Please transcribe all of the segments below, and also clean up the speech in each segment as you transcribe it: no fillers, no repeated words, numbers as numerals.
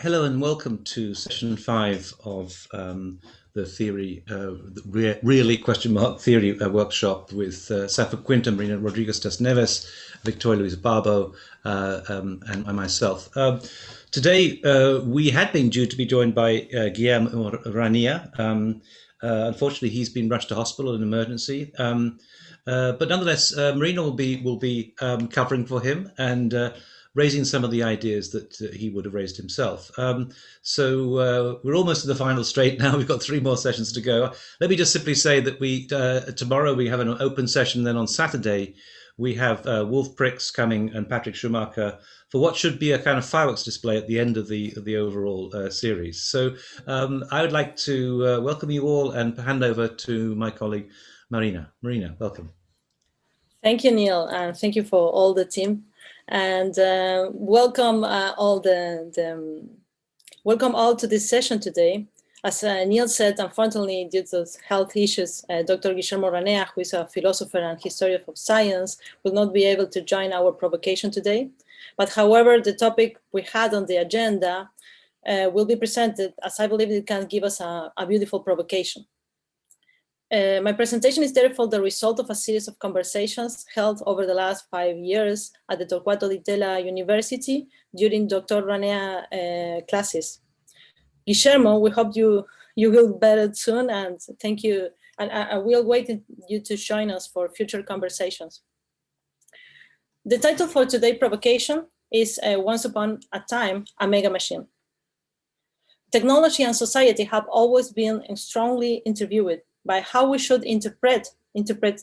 Hello and welcome to session 5 of the theory, really question mark theory workshop with Safa Quinta, Marina, Rodríguez, Neves, Victoria Luisa Barbo, and myself. Today we had been due to be joined by Guillermo Ranea. Unfortunately, he's been rushed to hospital in emergency. But nonetheless, Marina will be covering for him and raising some of the ideas that he would have raised himself. So we're almost to the final straight now. We've got 3 more sessions to go. Let me just simply say that tomorrow we have an open session. Then on Saturday we have Wolf Pricks coming and Patrick Schumacher for what should be a kind of fireworks display at the end of the overall series. So I would like to welcome you all and hand over to my colleague Marina. Marina, welcome. Thank you, Neil, and thank you for all the team. And welcome welcome all to this session today. As Neil said, unfortunately, due to health issues, Dr. Guillermo Ranea, who is a philosopher and historian of science, will not be able to join our provocation today. But however, the topic we had on the agenda will be presented, as I believe it can give us a beautiful provocation. My presentation is therefore the result of a series of conversations held over the last 5 years at the Torquato di Tella University during Dr. Ranea classes. Guillermo, we hope you will better soon, and thank you. And I will wait you to join us for future conversations. The title for today's provocation is Once Upon a Time, a Mega Machine. Technology and society have always been strongly interviewed by how we should interpret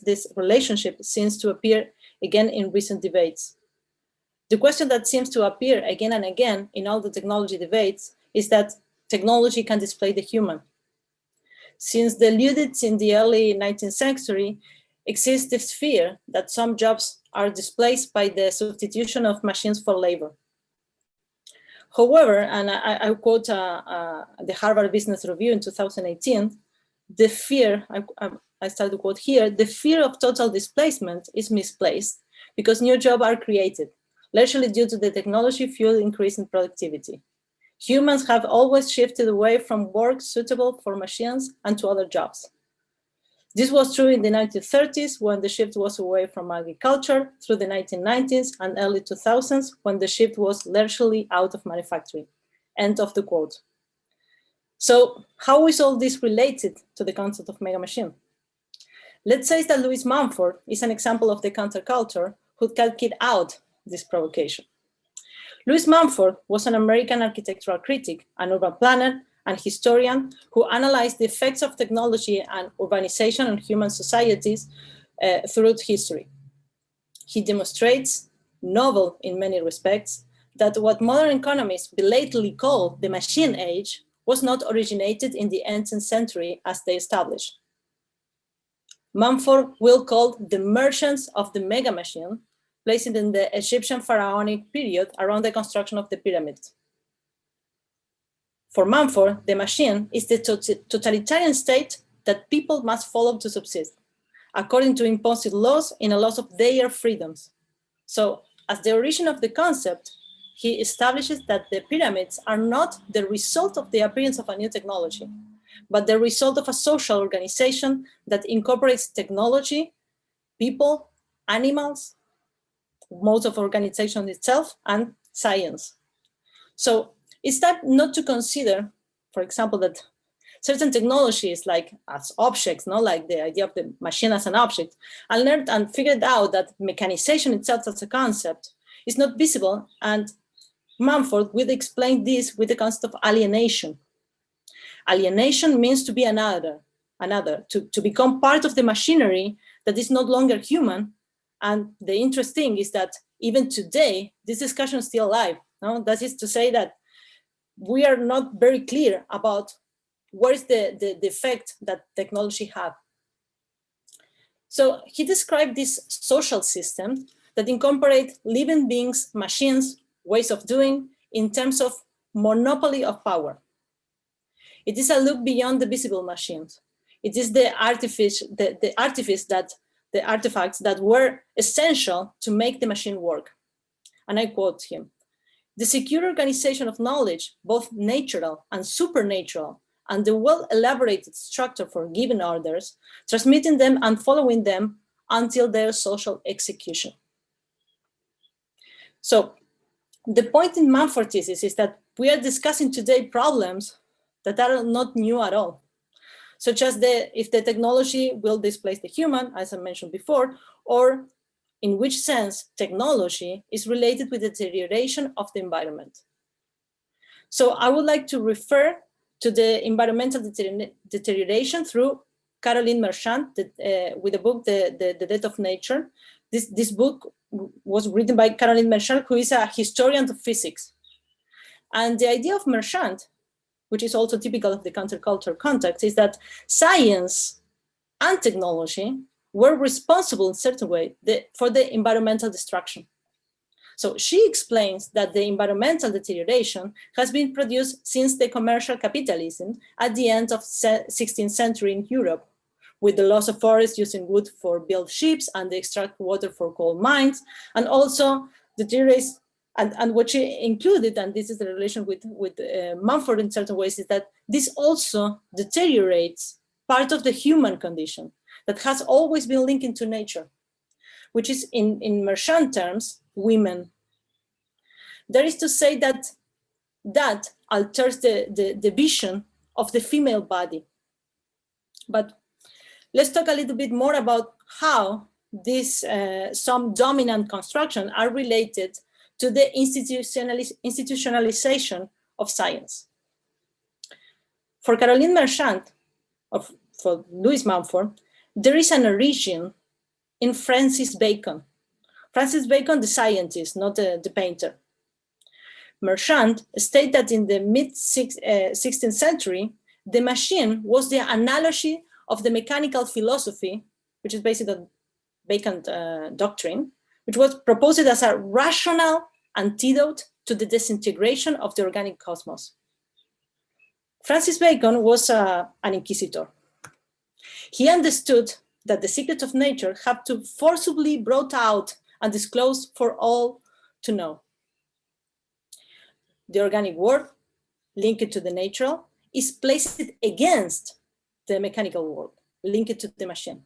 this relationship seems to appear again in recent debates. The question that seems to appear again and again in all the technology debates is that technology can displace the human. Since the alluded in the early 19th century, exists this fear that some jobs are displaced by the substitution of machines for labor. However, and I quote the Harvard Business Review in 2018, the fear, I start to quote here, the fear of total displacement is misplaced because new jobs are created, largely due to the technology-fueled increase in productivity. Humans have always shifted away from work suitable for machines and to other jobs. This was true in the 1930s when the shift was away from agriculture, through the 1990s and early 2000s when the shift was largely out of manufacturing. End of the quote. So how is all this related to the concept of mega machine? Let's say that Louis Mumford is an example of the counterculture who carried out this provocation. Louis Mumford was an American architectural critic, an urban planner, and historian who analyzed the effects of technology and urbanization on human societies throughout history. He demonstrates, novel in many respects, that what modern economists belatedly call the machine age was not originated in the 18th century as they established. Mumford will call the emergence of the mega machine, placed in the Egyptian pharaonic period around the construction of the pyramids. For Mumford, the machine is the totalitarian state that people must follow to subsist, according to imposed laws in a loss of their freedoms. So, as the origin of the concept, he establishes that the pyramids are not the result of the appearance of a new technology, but the result of a social organization that incorporates technology, people, animals, modes of organization itself, and science. So it's that not to consider, for example, that certain technologies like as objects, not like the idea of the machine as an object, and learned and figured out that mechanization itself as a concept is not visible, and Mumford will explain this with the concept of alienation. Alienation means to be another, to become part of the machinery that is no longer human. And the interesting is that even today, this discussion is still alive. No? That is to say that we are not very clear about what is the effect that technology has. So he described this social system that incorporates living beings, machines, ways of doing in terms of monopoly of power. It is a look beyond the visible machines. It is the artifacts that were essential to make the machine work. And I quote him, the secure organization of knowledge, both natural and supernatural, and the well-elaborated structure for giving orders, transmitting them and following them until their social execution. So the point in Mumford thesis is that we are discussing today problems that are not new at all, such as if the technology will displace the human, as I mentioned before, or in which sense technology is related with the deterioration of the environment. So I would like to refer to the environmental deterioration through Caroline Marchand with the book, The Death of Nature. This book was written by Caroline Marchand, who is a historian of physics. And the idea of Marchand, which is also typical of the counterculture context, is that science and technology were responsible in a certain way for the environmental destruction. So she explains that the environmental deterioration has been produced since the commercial capitalism at the end of 16th century in Europe, with the loss of forests using wood for build ships and the extract water for coal mines, and also deteriorates. And what she included, and this is the relation with Mumford in certain ways, is that this also deteriorates part of the human condition that has always been linked into nature, which is in Marchand terms, women. There is to say that that alters the vision of the female body. But let's talk a little bit more about how these some dominant constructions are related to the institutionalization of science. For Caroline Marchand, for Louis Mumford, there is an origin in Francis Bacon. Francis Bacon, the scientist, not the painter. Marchand stated that in the mid-16th century, the machine was the analogy of the mechanical philosophy, which is based on Bacon's doctrine, which was proposed as a rational antidote to the disintegration of the organic cosmos. Francis Bacon was an inquisitor. He understood that the secrets of nature have to forcibly be brought out and disclosed for all to know. The organic world, linked to the natural, is placed against the mechanical world, linked to the machine.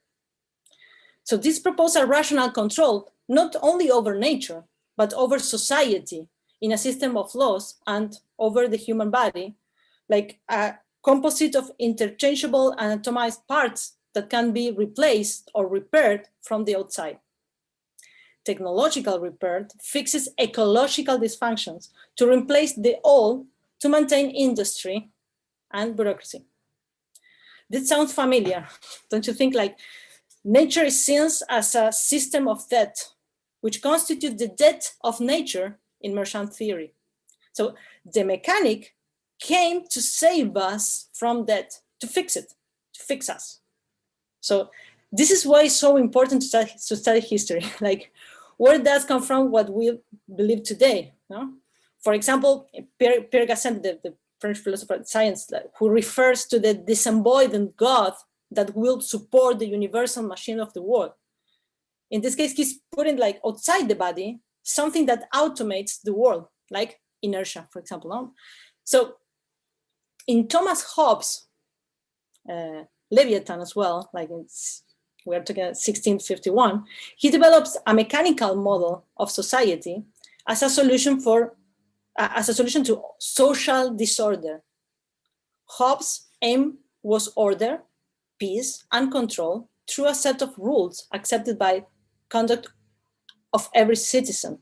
So this proposed a rational control, not only over nature, but over society in a system of laws and over the human body, like a composite of interchangeable anatomized parts that can be replaced or repaired from the outside. Technological repair fixes ecological dysfunctions to replace the old to maintain industry and bureaucracy. This sounds familiar, don't you think? Like nature is seen as a system of death, which constitutes the death of nature in Marchand theory. So the mechanic came to save us from death, to fix it, to fix us. So this is why it's so important to study history. Like, where does come from what we believe today? No? For example, Pierre Gassendi, the French philosopher of science, who refers to the disembodied God that will support the universal machine of the world. In this case, he's putting like outside the body, something that automates the world, like inertia, for example. No? So in Thomas Hobbes' Leviathan as well, like we are talking 1651, he develops a mechanical model of society as a solution to social disorder. Hobbes' aim was order, peace, and control through a set of rules accepted by conduct of every citizen.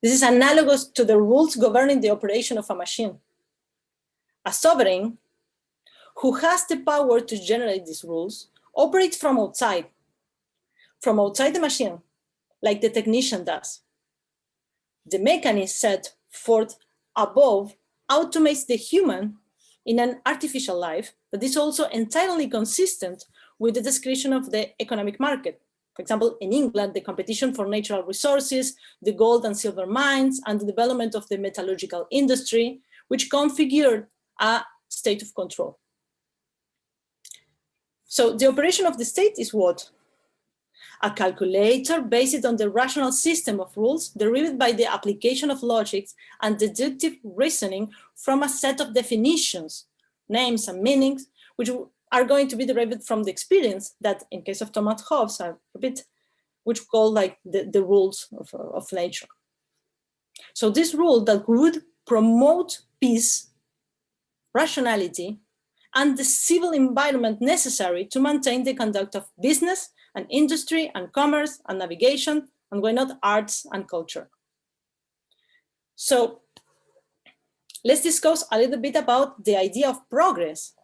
This is analogous to the rules governing the operation of a machine. A sovereign who has the power to generate these rules operates from outside the machine, like the technician does. The mechanism set forth above automates the human in an artificial life that is also entirely consistent with the description of the economic market. For example, in England, the competition for natural resources, the gold and silver mines, and the development of the metallurgical industry, which configured a state of control. So the operation of the state is what? a calculator based on the rational system of rules derived by the application of logics and deductive reasoning from a set of definitions, names and meanings, which are going to be derived from the experience that, in case of Thomas Hobbes, are a bit, which we call like the rules of nature. So this rule that would promote peace, rationality, and the civil environment necessary to maintain the conduct of business and industry and commerce and navigation, and why not arts and culture. So let's discuss a little bit about the idea of progress,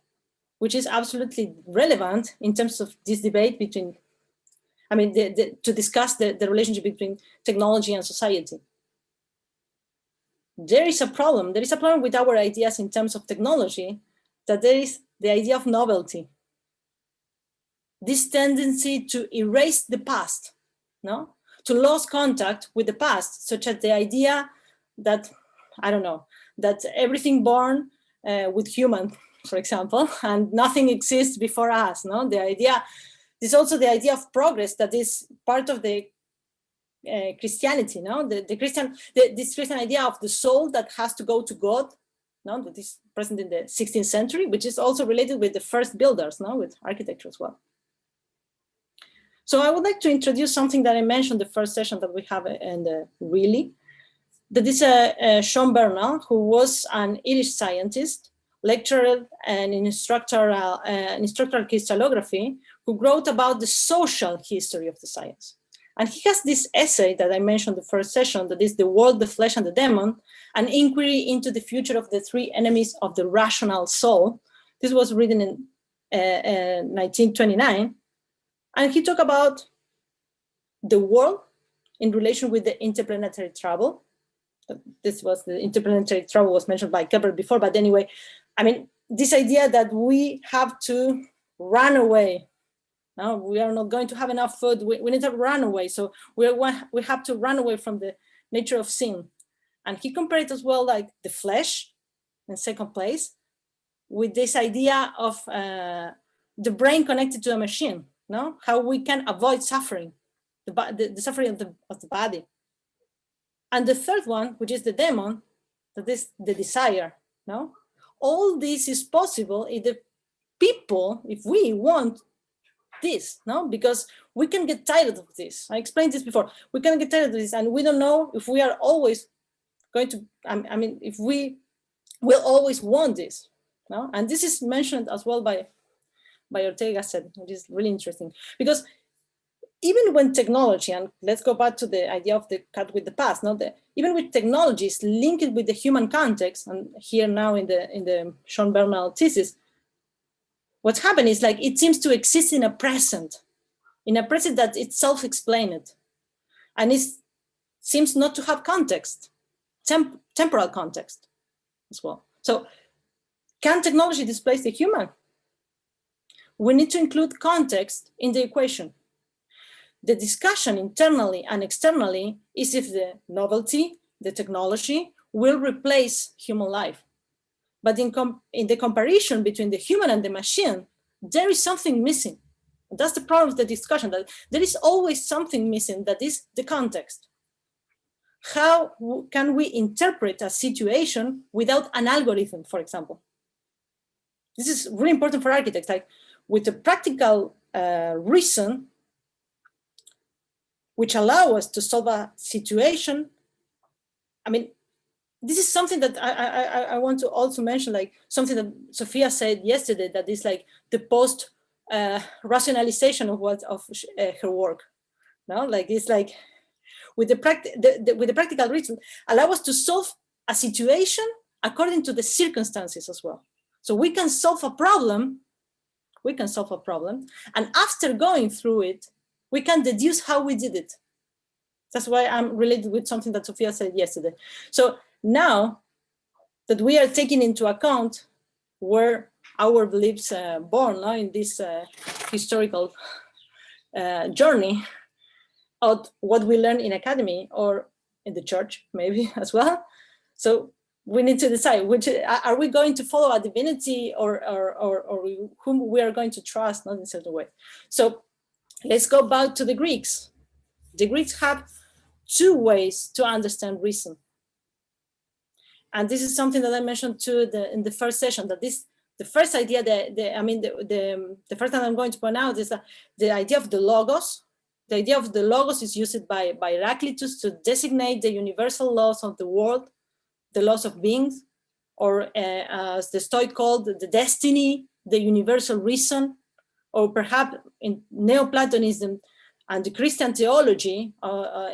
which is absolutely relevant in terms of this debate between, to discuss the relationship between technology and society. There is a problem with our ideas in terms of technology, that there is the idea of novelty. This tendency to erase the past, no? To lose contact with the past, such as the idea that, that everything born with human, for example, and nothing exists before us, no? There's also the idea of progress that is part of the Christianity, no? This Christian idea of the soul that has to go to God, no? That is present in the 16th century, which is also related with the first builders, no? With architecture as well. So I would like to introduce something that I mentioned the first session that we have in the really. That is Sean Bernal, who was an Irish scientist, lecturer and instructor crystallography, who wrote about the social history of the science. And he has this essay that I mentioned the first session, that is The World, the Flesh, and the Demon, an inquiry into the future of the three enemies of the rational soul. This was written in 1929. And he talked about the world in relation with the interplanetary travel. This was the interplanetary travel was mentioned by Kepler before, but anyway, this idea that we have to run away. No, we are not going to have enough food. We need to run away. So we have to run away from the nature of sin. And he compared it as well, like the flesh in second place, with this idea of the brain connected to a machine. No, how we can avoid suffering, the suffering of the body. And the third one, which is the demon, that is the desire. No, all this is possible if the people, if we want this, no, because we can get tired of this. I explained this before. We can get tired of this, and we don't know if we are always going to. If we will always want this, no. And this is mentioned as well by Ortega said, which is really interesting, because even when technology, and let's go back to the idea of the cut with the past, no, even with technologies linked with the human context, and here now in the Sean Bernal thesis, what's happened is like it seems to exist in a present that it's self-explained, and it seems not to have context, temporal context as well. So can technology displace the human? We need to include context in the equation. The discussion internally and externally is if the novelty, the technology, will replace human life. But in the comparison between the human and the machine, there is something missing. That's the problem of the discussion, that there is always something missing, that is the context. How can we interpret a situation without an algorithm, for example? This is really important for architects, like with a practical reason, which allow us to solve a situation. This is something that I want to also mention, like something that Sophia said yesterday, that is like the post rationalization of her work. No, like it's like with the practical reason, allow us to solve a situation according to the circumstances as well. So we can solve a problem, and after going through it, we can deduce how we did it. That's why I'm related with something that Sophia said yesterday. So now that we are taking into account where our beliefs born, no, in this historical journey of what we learn in academy or in the church, maybe as well. So we need to decide which are we going to follow a divinity or whom we are going to trust, not in a certain way. So Let's go back to the Greeks. The Greeks had two ways to understand reason. And this is something that I mentioned too in the first session, that the first idea the first thing I'm going to point out is that the idea of the logos. The idea of the logos is used by Heraclitus to designate the universal laws of the world, the laws of beings, or as the Stoic called the destiny, the universal reason, or perhaps in Neoplatonism and the Christian theology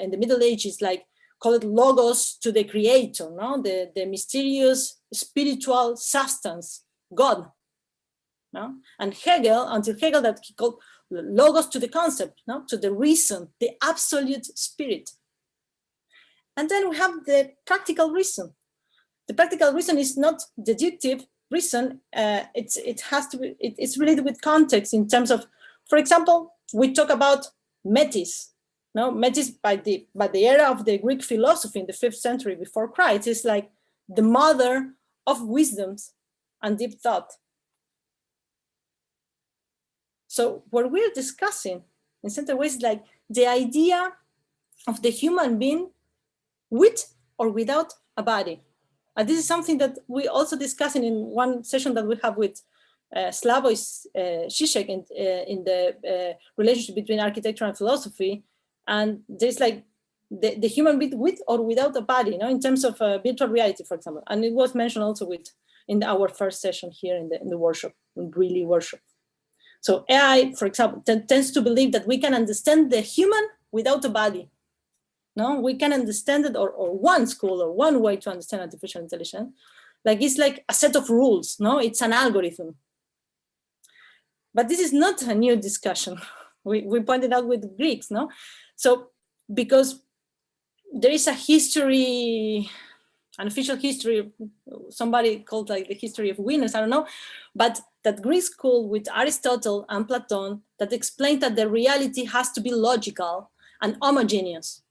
in the Middle Ages, like call it logos to the creator, no? The mysterious spiritual substance, God. No? And Hegel, until Hegel, that he called logos to the concept, no? To the reason, the absolute spirit. And then we have the practical reason. The practical reason is not deductive reason. It's related with context in terms of, for example, we talk about metis. No, metis by the era of the Greek philosophy in the 5th century before Christ is like the mother of wisdoms and deep thought. So what we're discussing in certain ways, like the idea of the human being with or without a body. And this is something that we also discussing in one session that we have with Slavoj Žižek in the relationship between architecture and philosophy. And there's like the human being with or without a body, you know, in terms of virtual reality, for example. And it was mentioned also in our first session here in the workshop, in Really workshop. So AI, for example, tends to believe that we can understand the human without a body. No, we can understand it, or one school or one way to understand artificial intelligence, like it's like a set of rules. No, it's an algorithm. But this is not a new discussion. We pointed out with Greeks, no? So because there is a history, an official history, somebody called like the history of winners, I don't know, but that Greek school with Aristotle and Platon that explained that the reality has to be logical and homogeneous.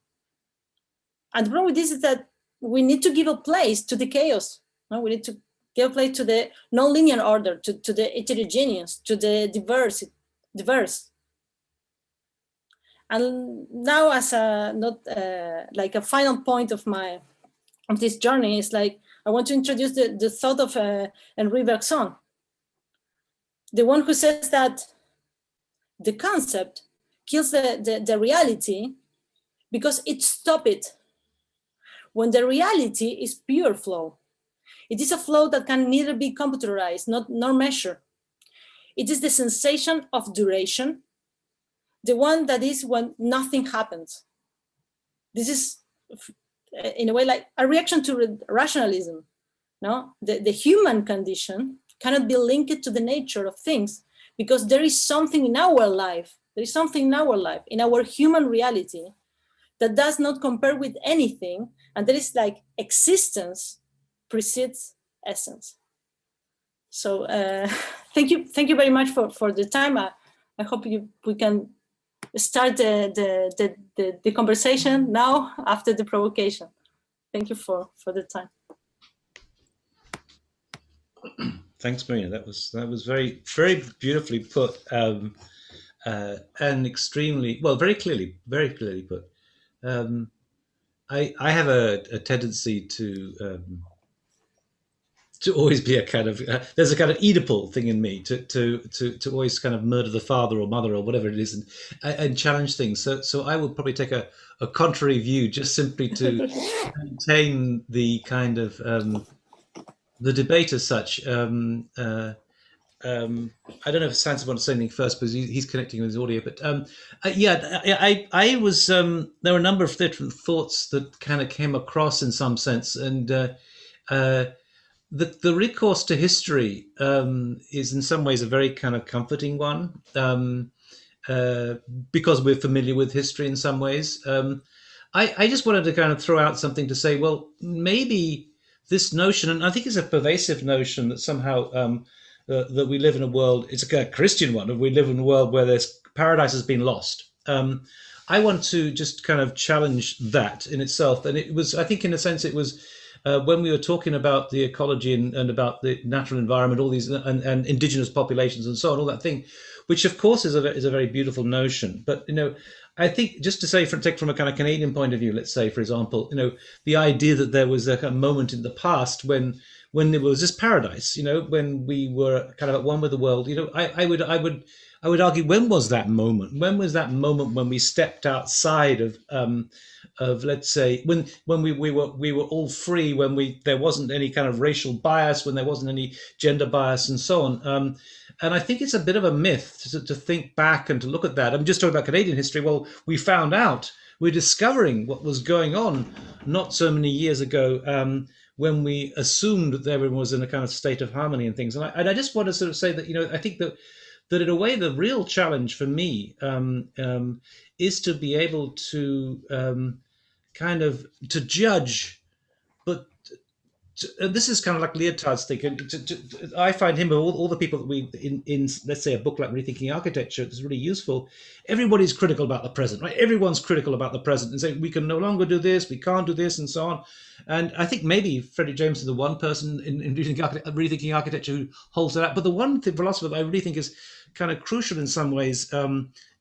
And the problem with this is that we need to give a place to the chaos. No? We need to give a place to the non-linear order, to the heterogeneous, to the diverse. And now, as a not like a final point of this journey, is like I want to introduce the thought of Henri Bergson, the one who says that the concept kills the reality because it stops it. When the reality is pure flow, it is a flow that can neither be computerized nor measured. It is the sensation of duration, the one that is when nothing happens. This is, in a way, like a reaction to rationalism. No, the human condition cannot be linked to the nature of things because there is something in our life. There is something in our life, in our human reality, that does not compare with anything, and there is like existence precedes essence. So thank you very much for the time. I hope we can start the conversation now after the provocation. Thank you for the time. Thanks, Marina. That was very beautifully put, and extremely well, very clearly put. I have a tendency to always be a kind of there's a kind of Oedipal thing in me to always kind of murder the father or mother or whatever it is and challenge things. So I will probably take a contrary view just simply to maintain the kind of the debate as such. I don't know if Sansa wants to say anything first because he's connecting with his audio, but I was there were a number of different thoughts that kind of came across in some sense, and the recourse to history is in some ways a very kind of comforting one because we're familiar with history in some ways. I just wanted to kind of throw out something to say, well, maybe this notion, and I think it's a pervasive notion that somehow that we live in a world, it's a Christian one, we live in a world where paradise has been lost. I want to just kind of challenge that in itself. And it was, I think in a sense, it was when we were talking about the ecology and about the natural environment, all these and indigenous populations and so on, all that thing, which of course is a very beautiful notion. But I think just to say, take from a kind of Canadian point of view, let's say, for example, the idea that there was a moment in the past when there was this paradise, when we were kind of at one with the world. I would argue, when was that moment? When was that moment when we stepped outside of let's say when we were all free, when there wasn't any kind of racial bias, when there wasn't any gender bias and so on. And I think it's a bit of a myth to think back and to look at that. I'm just talking about Canadian history. Well, we're discovering what was going on not so many years ago, when we assumed that everyone was in a kind of state of harmony and things. And I just want to sort of say that, I think that in a way, the real challenge for me is to be able to kind of to judge, but this is kind of like Lyotard's thing. I find him, of all the people that we in let's say a book like Rethinking Architecture is really useful. Everybody's critical about the present, right? Everyone's critical about the present and saying we can no longer do this, we can't do this, and so on. And I think maybe Frederick James is the one person in Rethinking Architecture who holds that up. But the one philosopher that I really think is kind of crucial in some ways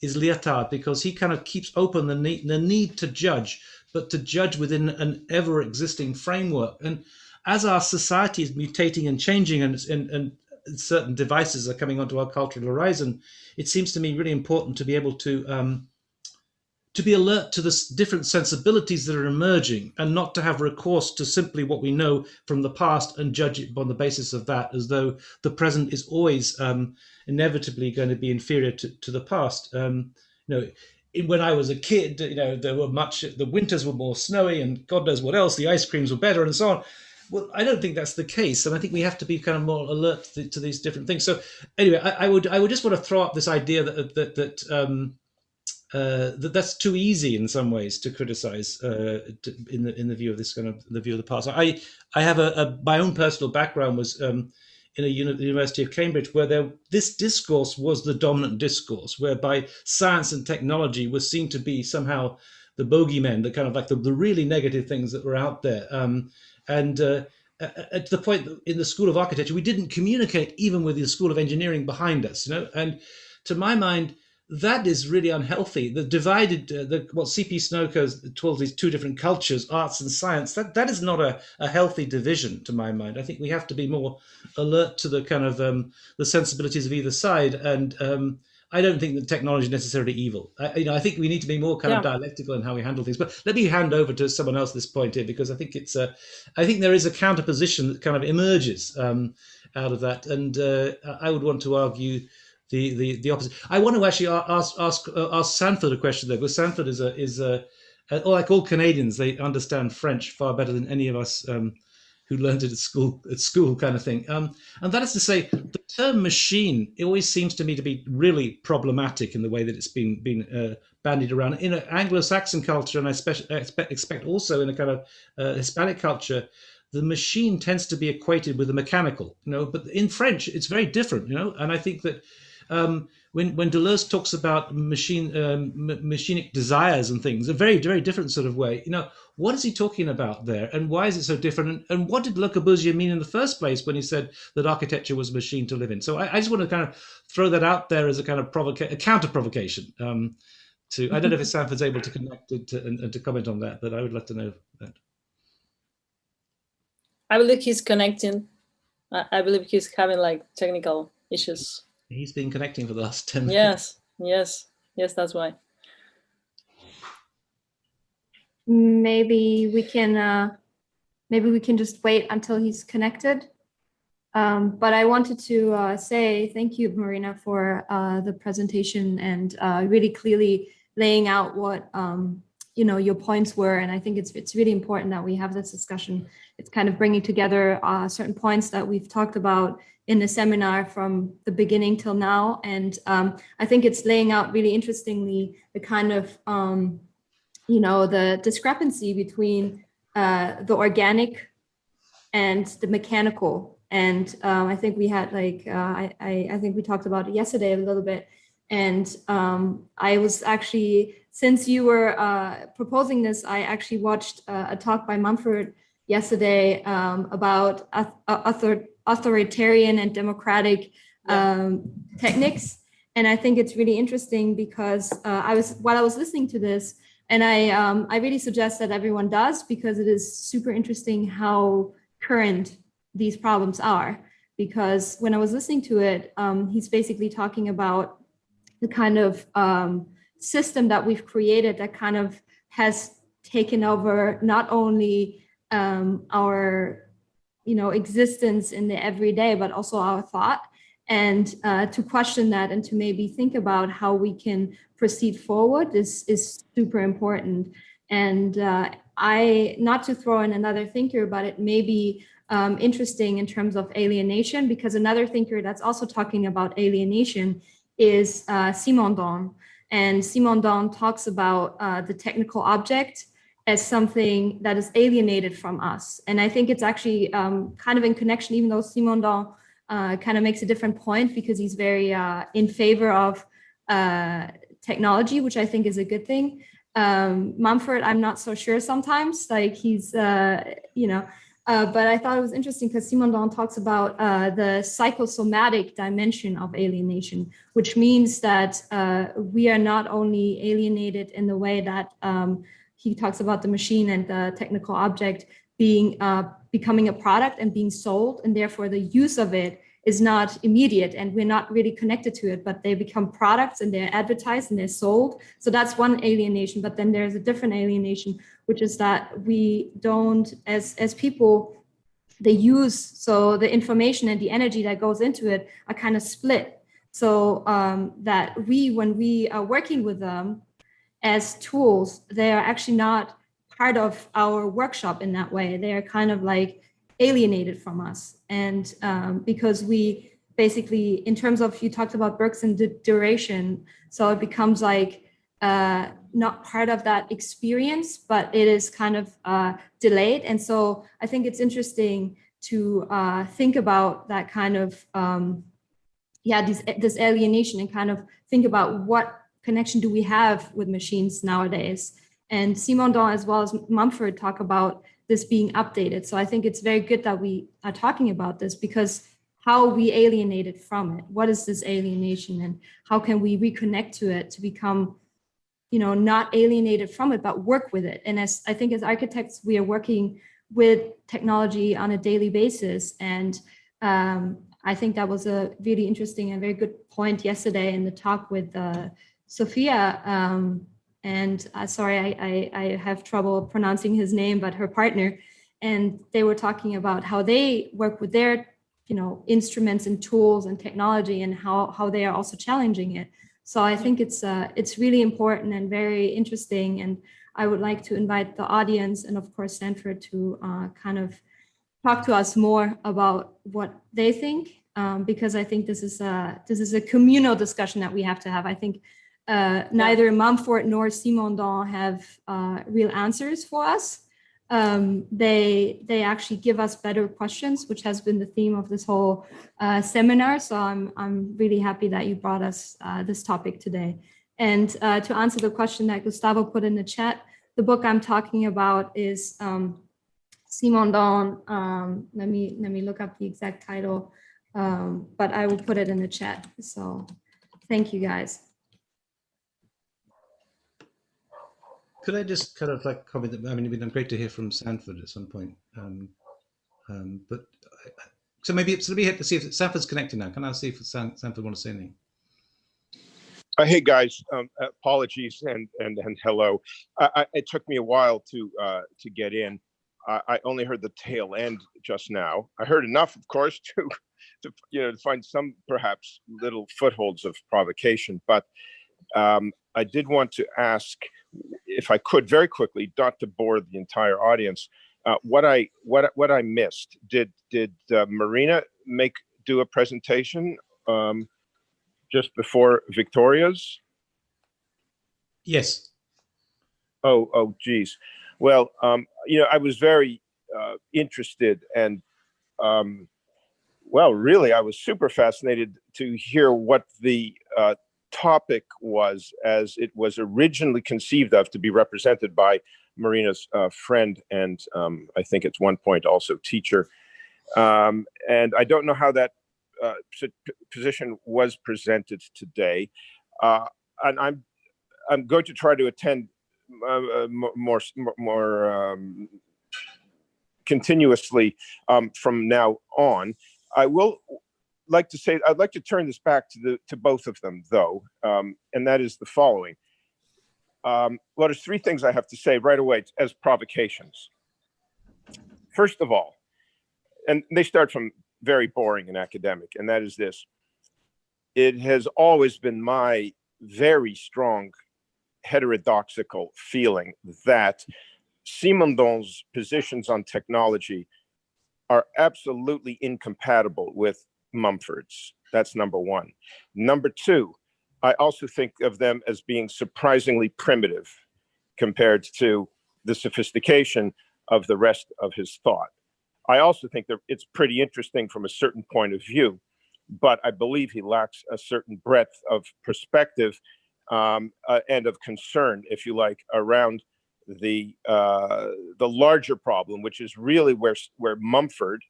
is Lyotard, because he kind of keeps open the need to judge, but to judge within an ever-existing framework. And as our society is mutating and changing, and certain devices are coming onto our cultural horizon, it seems to me really important to be able to be alert to the different sensibilities that are emerging, and not to have recourse to simply what we know from the past and judge it on the basis of that, as though the present is always inevitably going to be inferior to the past. When I was a kid, the winters were more snowy, and God knows what else, the ice creams were better, and so on. Well, I don't think that's the case, and I think we have to be kind of more alert to these different things. So, anyway, I would just want to throw up this idea that's too easy in some ways to criticize in the view of this kind of the view of the past. I have my own personal background was in the University of Cambridge, where this discourse was the dominant discourse, whereby science and technology was seen to be somehow the bogeymen, the kind of like the really negative things that were out there. And to the point that in the School of Architecture, we didn't communicate even with the School of Engineering behind us, And to my mind, that is really unhealthy. The divided, what C.P. Snowco calls these two different cultures, arts and science, that is not a healthy division, to my mind. I think we have to be more alert to the kind of the sensibilities of either side. And I don't think that technology is necessarily evil. I think we need to be more kind of dialectical in how we handle things. But let me hand over to someone else at this point here, because I think I think there is a counterposition that kind of emerges out of that, and I would want to argue the opposite. I want to actually ask Sanford a question though, because Sanford is like all Canadians, they understand French far better than any of us who learned it at school kind of thing. And that is to say, the term machine, it always seems to me to be really problematic in the way that it's been bandied around. In an Anglo-Saxon culture, and I expect also in a kind of Hispanic culture, the machine tends to be equated with the mechanical, but in French, it's very different, and I think that when Deleuze talks about machinic desires and things, a very, very different sort of way, what is he talking about there, and why is it so different? And what did Le Corbusier mean in the first place when he said that architecture was a machine to live in? So I just want to kind of throw that out there as a kind of a counter provocation. I don't know if Sanford's able to connect it and to comment on that, but I would like to know that. I believe he's connecting. I believe he's having like technical issues. He's been connecting for the last 10 minutes. Yes, that's why. Maybe we can just wait until he's connected. But I wanted to say thank you, Marina, for the presentation and really clearly laying out what your points were. And I think it's really important that we have this discussion. It's kind of bringing together certain points that we've talked about in the seminar from the beginning till now. And I think it's laying out really interestingly the kind of, the discrepancy between the organic and the mechanical. And I think we had I think we talked about it yesterday a little bit. And I was actually, since you were proposing this, I actually watched a talk by Mumford yesterday about authoritarian and democratic techniques. And I think it's really interesting because while I was listening to this, and I really suggest that everyone does, because it is super interesting how current these problems are. Because when I was listening to it, he's basically talking about the kind of system that we've created that kind of has taken over not only our existence in the everyday, but also our thought. And to question that and to maybe think about how we can proceed forward is super important. And not to throw in another thinker, but it may be interesting in terms of alienation, because another thinker that's also talking about alienation is Simondon. And Simondon talks about the technical object as something that is alienated from us. And I think it's actually kind of in connection, even though Simondon kind of makes a different point, because he's very in favor of technology, which I think is a good thing. Mumford, I'm not so sure sometimes, like he's, but I thought it was interesting because Simondon talks about the psychosomatic dimension of alienation, which means that we are not only alienated in the way that he talks about the machine and the technical object being becoming a product and being sold, and therefore the use of it is not immediate and we're not really connected to it, but they become products and they're advertised and they're sold. So that's one alienation. But then there's a different alienation, which is that we don't, as people, they use, so the information and the energy that goes into it are kind of split. So that when we are working with them as tools, they are actually not part of our workshop in that way. They are kind of like alienated from us. And because we basically, in terms of, you talked about Bergson duration, so it becomes like not part of that experience, but it is kind of delayed. And so I think it's interesting to think about that kind of, this alienation, and kind of think about what connection do we have with machines nowadays. And Simondon as well as Mumford talk about this being updated. So I think it's very good that we are talking about this, because how are we alienated from it? What is this alienation, and how can we reconnect to it to become, not alienated from it, but work with it? And as I think as architects, we are working with technology on a daily basis. And I think that was a really interesting and very good point yesterday in the talk with Sophia. And sorry, I have trouble pronouncing his name, but her partner. And they were talking about how they work with their, instruments and tools and technology, and how they are also challenging it. So I think it's really important and very interesting. And I would like to invite the audience and of course Sanford to kind of talk to us more about what they think, because I think this is a communal discussion that we have to have. I think neither Mumford nor Simondon have real answers for us. They actually give us better questions, which has been the theme of this whole seminar. So I'm really happy that you brought us this topic today. And to answer the question that Gustavo put in the chat, the book I'm talking about is Simondon. Let me look up the exact title, but I will put it in the chat. So thank you guys. Could I just kind of like comment that, I mean, it'd been great to hear from Sanford at some point. But so maybe have to see if Sanford's connected now. Can I see if Sanford wants to say anything? Hey guys, apologies and hello. It took me a while to get in. I only heard the tail end just now. I heard enough, of course, to find some perhaps little footholds of provocation. But I did want to ask, if I could, very quickly, not to bore the entire audience, what I missed. Did Marina do a presentation just before Victoria's? Yes. Oh, geez. Well, I was very interested, and well, really, I was super fascinated to hear what the topic was, as it was originally conceived of to be represented by Marina's friend, and I think at one point also teacher. And I don't know how that position was presented today. And I'm going to try to attend more continuously from now on. I will like to say, I'd like to turn this back to both of them, though, and that is the following. Well, there's three things I have to say right away as provocations. First of all, and they start from very boring and academic, and that is this. It has always been my very strong heterodoxical feeling that Simondon's positions on technology are absolutely incompatible with Mumford's. That's number one. Number two, I also think of them as being surprisingly primitive compared to the sophistication of the rest of his thought. I also think that it's pretty interesting from a certain point of view, but I believe he lacks a certain breadth of perspective and of concern, if you like, around the larger problem, which is really where Mumford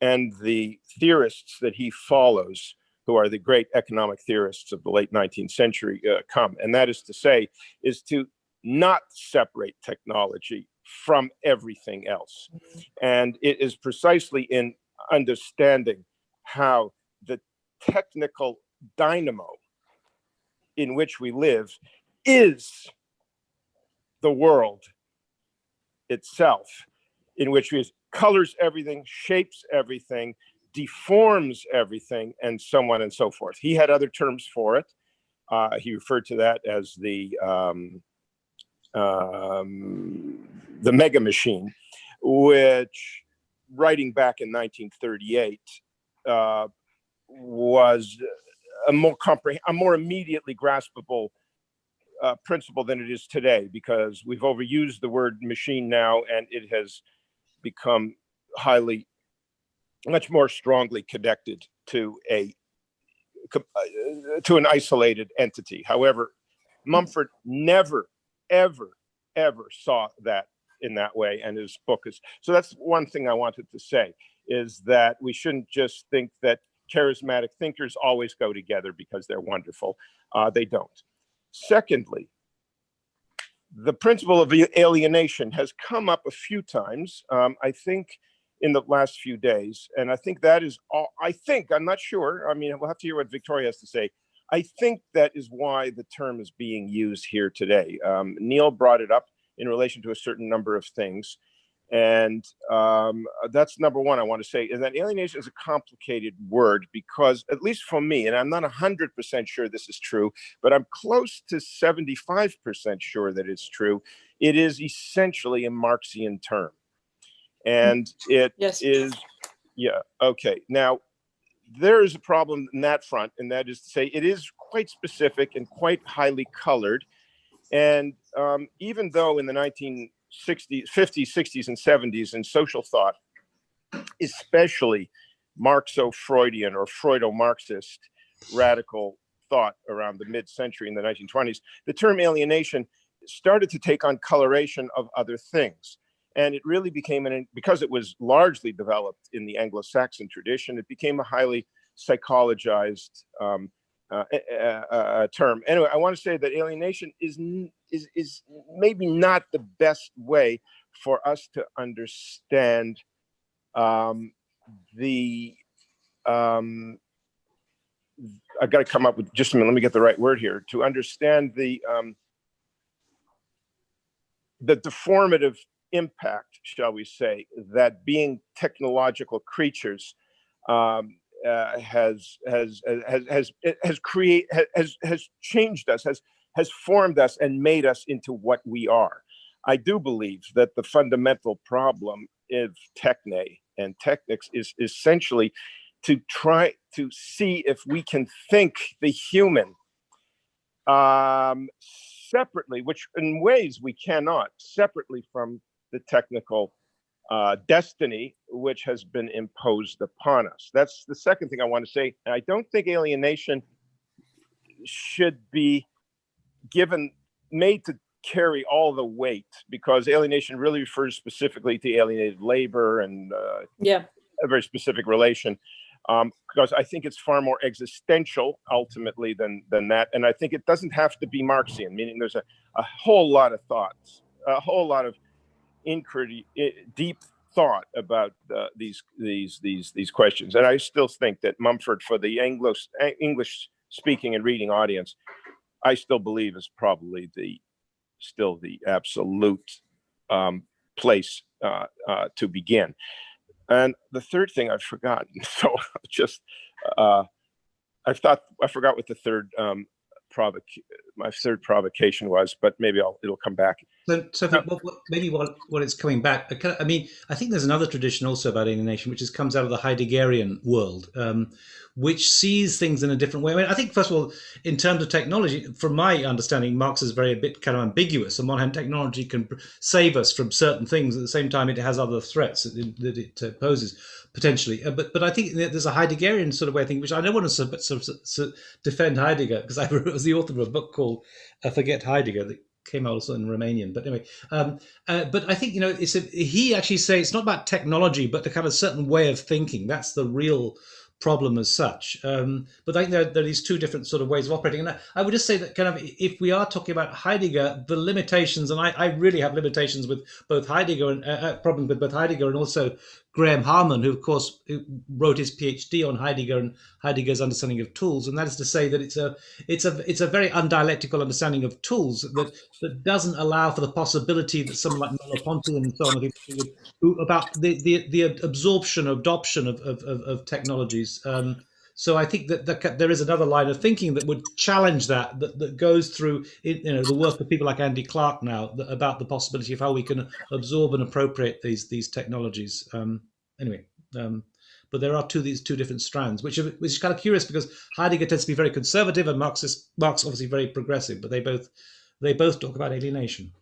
and the theorists that he follows, who are the great economic theorists of the late 19th century, come. And that is to say, is to not separate technology from everything else. And it is precisely in understanding how the technical dynamo in which we live is the world itself, in which we colors everything, shapes everything, deforms everything, and so on and so forth. He had other terms for it. He referred to that as the megamachine, which, writing back in 1938, was a more immediately graspable principle than it is today, because we've overused the word machine now, and it has become much more strongly connected to an isolated entity. However, Mumford never, ever, ever saw that in that way, and his book is. So that's one thing I wanted to say, is that we shouldn't just think that charismatic thinkers always go together because they're wonderful. They don't. Secondly, the principle of alienation has come up a few times, I think, in the last few days. And I think that is all, I'm not sure. I mean, we'll have to hear what Victoria has to say. I think that is why the term is being used here today. Neil brought it up in relation to a certain number of things. And that's number one I want to say, is that alienation is a complicated word because, at least for me, and I'm not 100% sure this is true, but I'm close to 75% sure that it's true, it is essentially a Marxian term. And it is, yeah, okay. Now, there is a problem in that front, and that is to say it is quite specific and quite highly colored. And even though in the 1950s, 60s, and 70s in social thought, especially Marxo-Freudian or Freudo-Marxist radical thought around the mid-century in the 1920s, the term alienation started to take on coloration of other things. And it really became, because it was largely developed in the Anglo-Saxon tradition, it became a highly psychologized term. Anyway, I want to say that alienation is maybe not the best way for us to understand I got to come up with, just a minute, let me get the right word here, to understand the deformative impact, shall we say, that being technological creatures has changed us, has formed us and made us into what we are. I do believe that the fundamental problem of techne and technics is essentially to try to see if we can think the human separately, which in ways we cannot, separately from the technical destiny which has been imposed upon us. That's the second thing I want to say. And I don't think alienation should be made to carry all the weight, because alienation really refers specifically to alienated labor and a very specific relation. Because I think it's far more existential ultimately than that. And I think it doesn't have to be Marxian, meaning there's a whole lot of thoughts, a whole lot of inquiry, deep thought about these questions. And I still think that Mumford, for the English speaking and reading audience, I still believe is probably still the absolute place to begin. And the third thing I've forgotten, so just I forgot what the third my third provocation was, but maybe it'll come back. So maybe what it's coming back. I mean, I think there's another tradition also about alienation, which comes out of the Heideggerian world, which sees things in a different way. I mean, I think first of all, in terms of technology, from my understanding, Marx is a bit kind of ambiguous. On one hand, technology can save us from certain things. At the same time, it has other threats that it poses potentially. But I think there's a Heideggerian sort of way of thinking, which I don't want to defend Heidegger, because I was the author of a book called Forget Heidegger that came out also in Romanian. But anyway, but I think, he actually says it's not about technology, but the kind of certain way of thinking. That's the real problem as such. But I think there are these two different sort of ways of operating. And I would just say that kind of, if we are talking about Heidegger, the limitations, and I really have limitations with both Heidegger and problems with both Heidegger and also Graham Harman, who of course wrote his PhD on Heidegger and Heidegger's understanding of tools, and that is to say that it's a very undialectical understanding of tools that doesn't allow for the possibility that someone like Merleau-Ponty and so on about the absorption, adoption of technologies. So I think that there is another line of thinking that would challenge that goes through the work of people like Andy Clark now about the possibility of how we can absorb and appropriate these technologies. But there are these two different strands, which is kind of curious, because Heidegger tends to be very conservative and Marx obviously very progressive, but they both talk about alienation.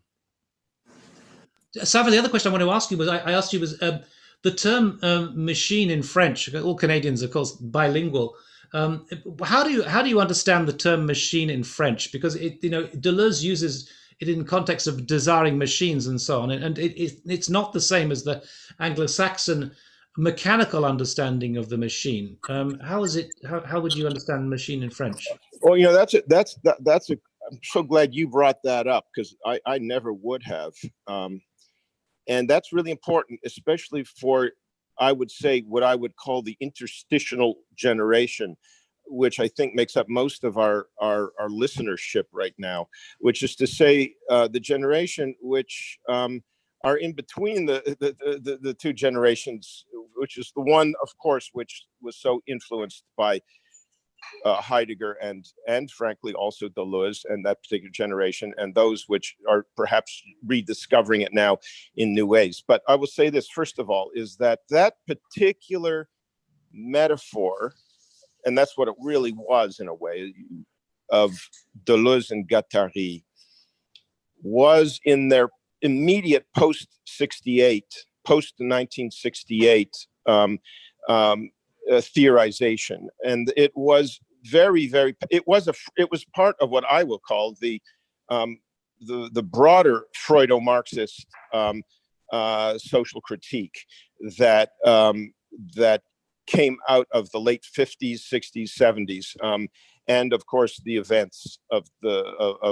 Safa, the other question I want to ask you was, I asked you was the term machine in French. All Canadians, of course, bilingual. How do you understand the term machine in French? Because Deleuze uses it in context of desiring machines and so on, and it's not the same as the Anglo-Saxon mechanical understanding of the machine. How is it? How would you understand machine in French? Well, I'm so glad you brought that up, because I never would have. And that's really important, especially for, I would say, what I would call the interstitial generation, which I think makes up most of our listenership right now, which is to say the generation which are in between the two generations, which is the one, of course, which was so influenced by Heidegger and frankly also Deleuze and that particular generation, and those which are perhaps rediscovering it now in new ways. But I will say this, first of all, is that particular metaphor, and that's what it really was in a way, of Deleuze and Guattari, was in their immediate post-1968 theorization, and it was it was part of what I will call the broader Freudo-Marxist social critique that came out of the late 50s, 60s, 70s, and of course the events of the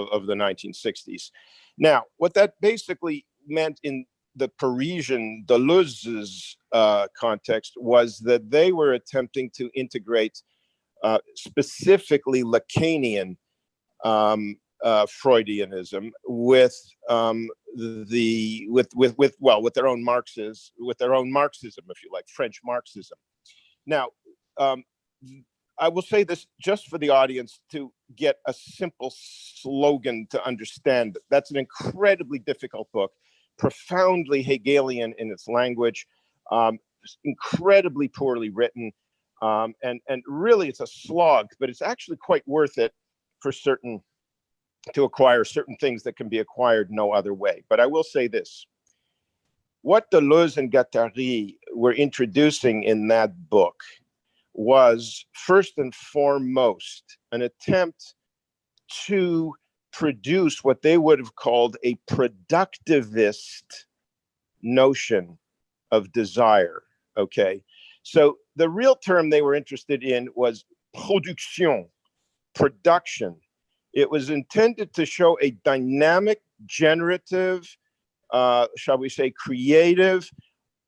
1960s. Now, what that basically meant in the Parisian Deleuze's context was that they were attempting to integrate specifically Lacanian Freudianism with their own Marxism, if you like, French Marxism. Now, I will say this just for the audience to get a simple slogan to understand. That's an incredibly difficult book, profoundly Hegelian in its language, incredibly poorly written, and really it's a slog, but it's actually quite worth it to acquire certain things that can be acquired no other way. But I will say this: what Deleuze and Guattari were introducing in that book was first and foremost an attempt to produce what they would have called a productivist notion of desire. Okay, so the real term they were interested in was production, production. It was intended to show a dynamic, generative, shall we say, creative,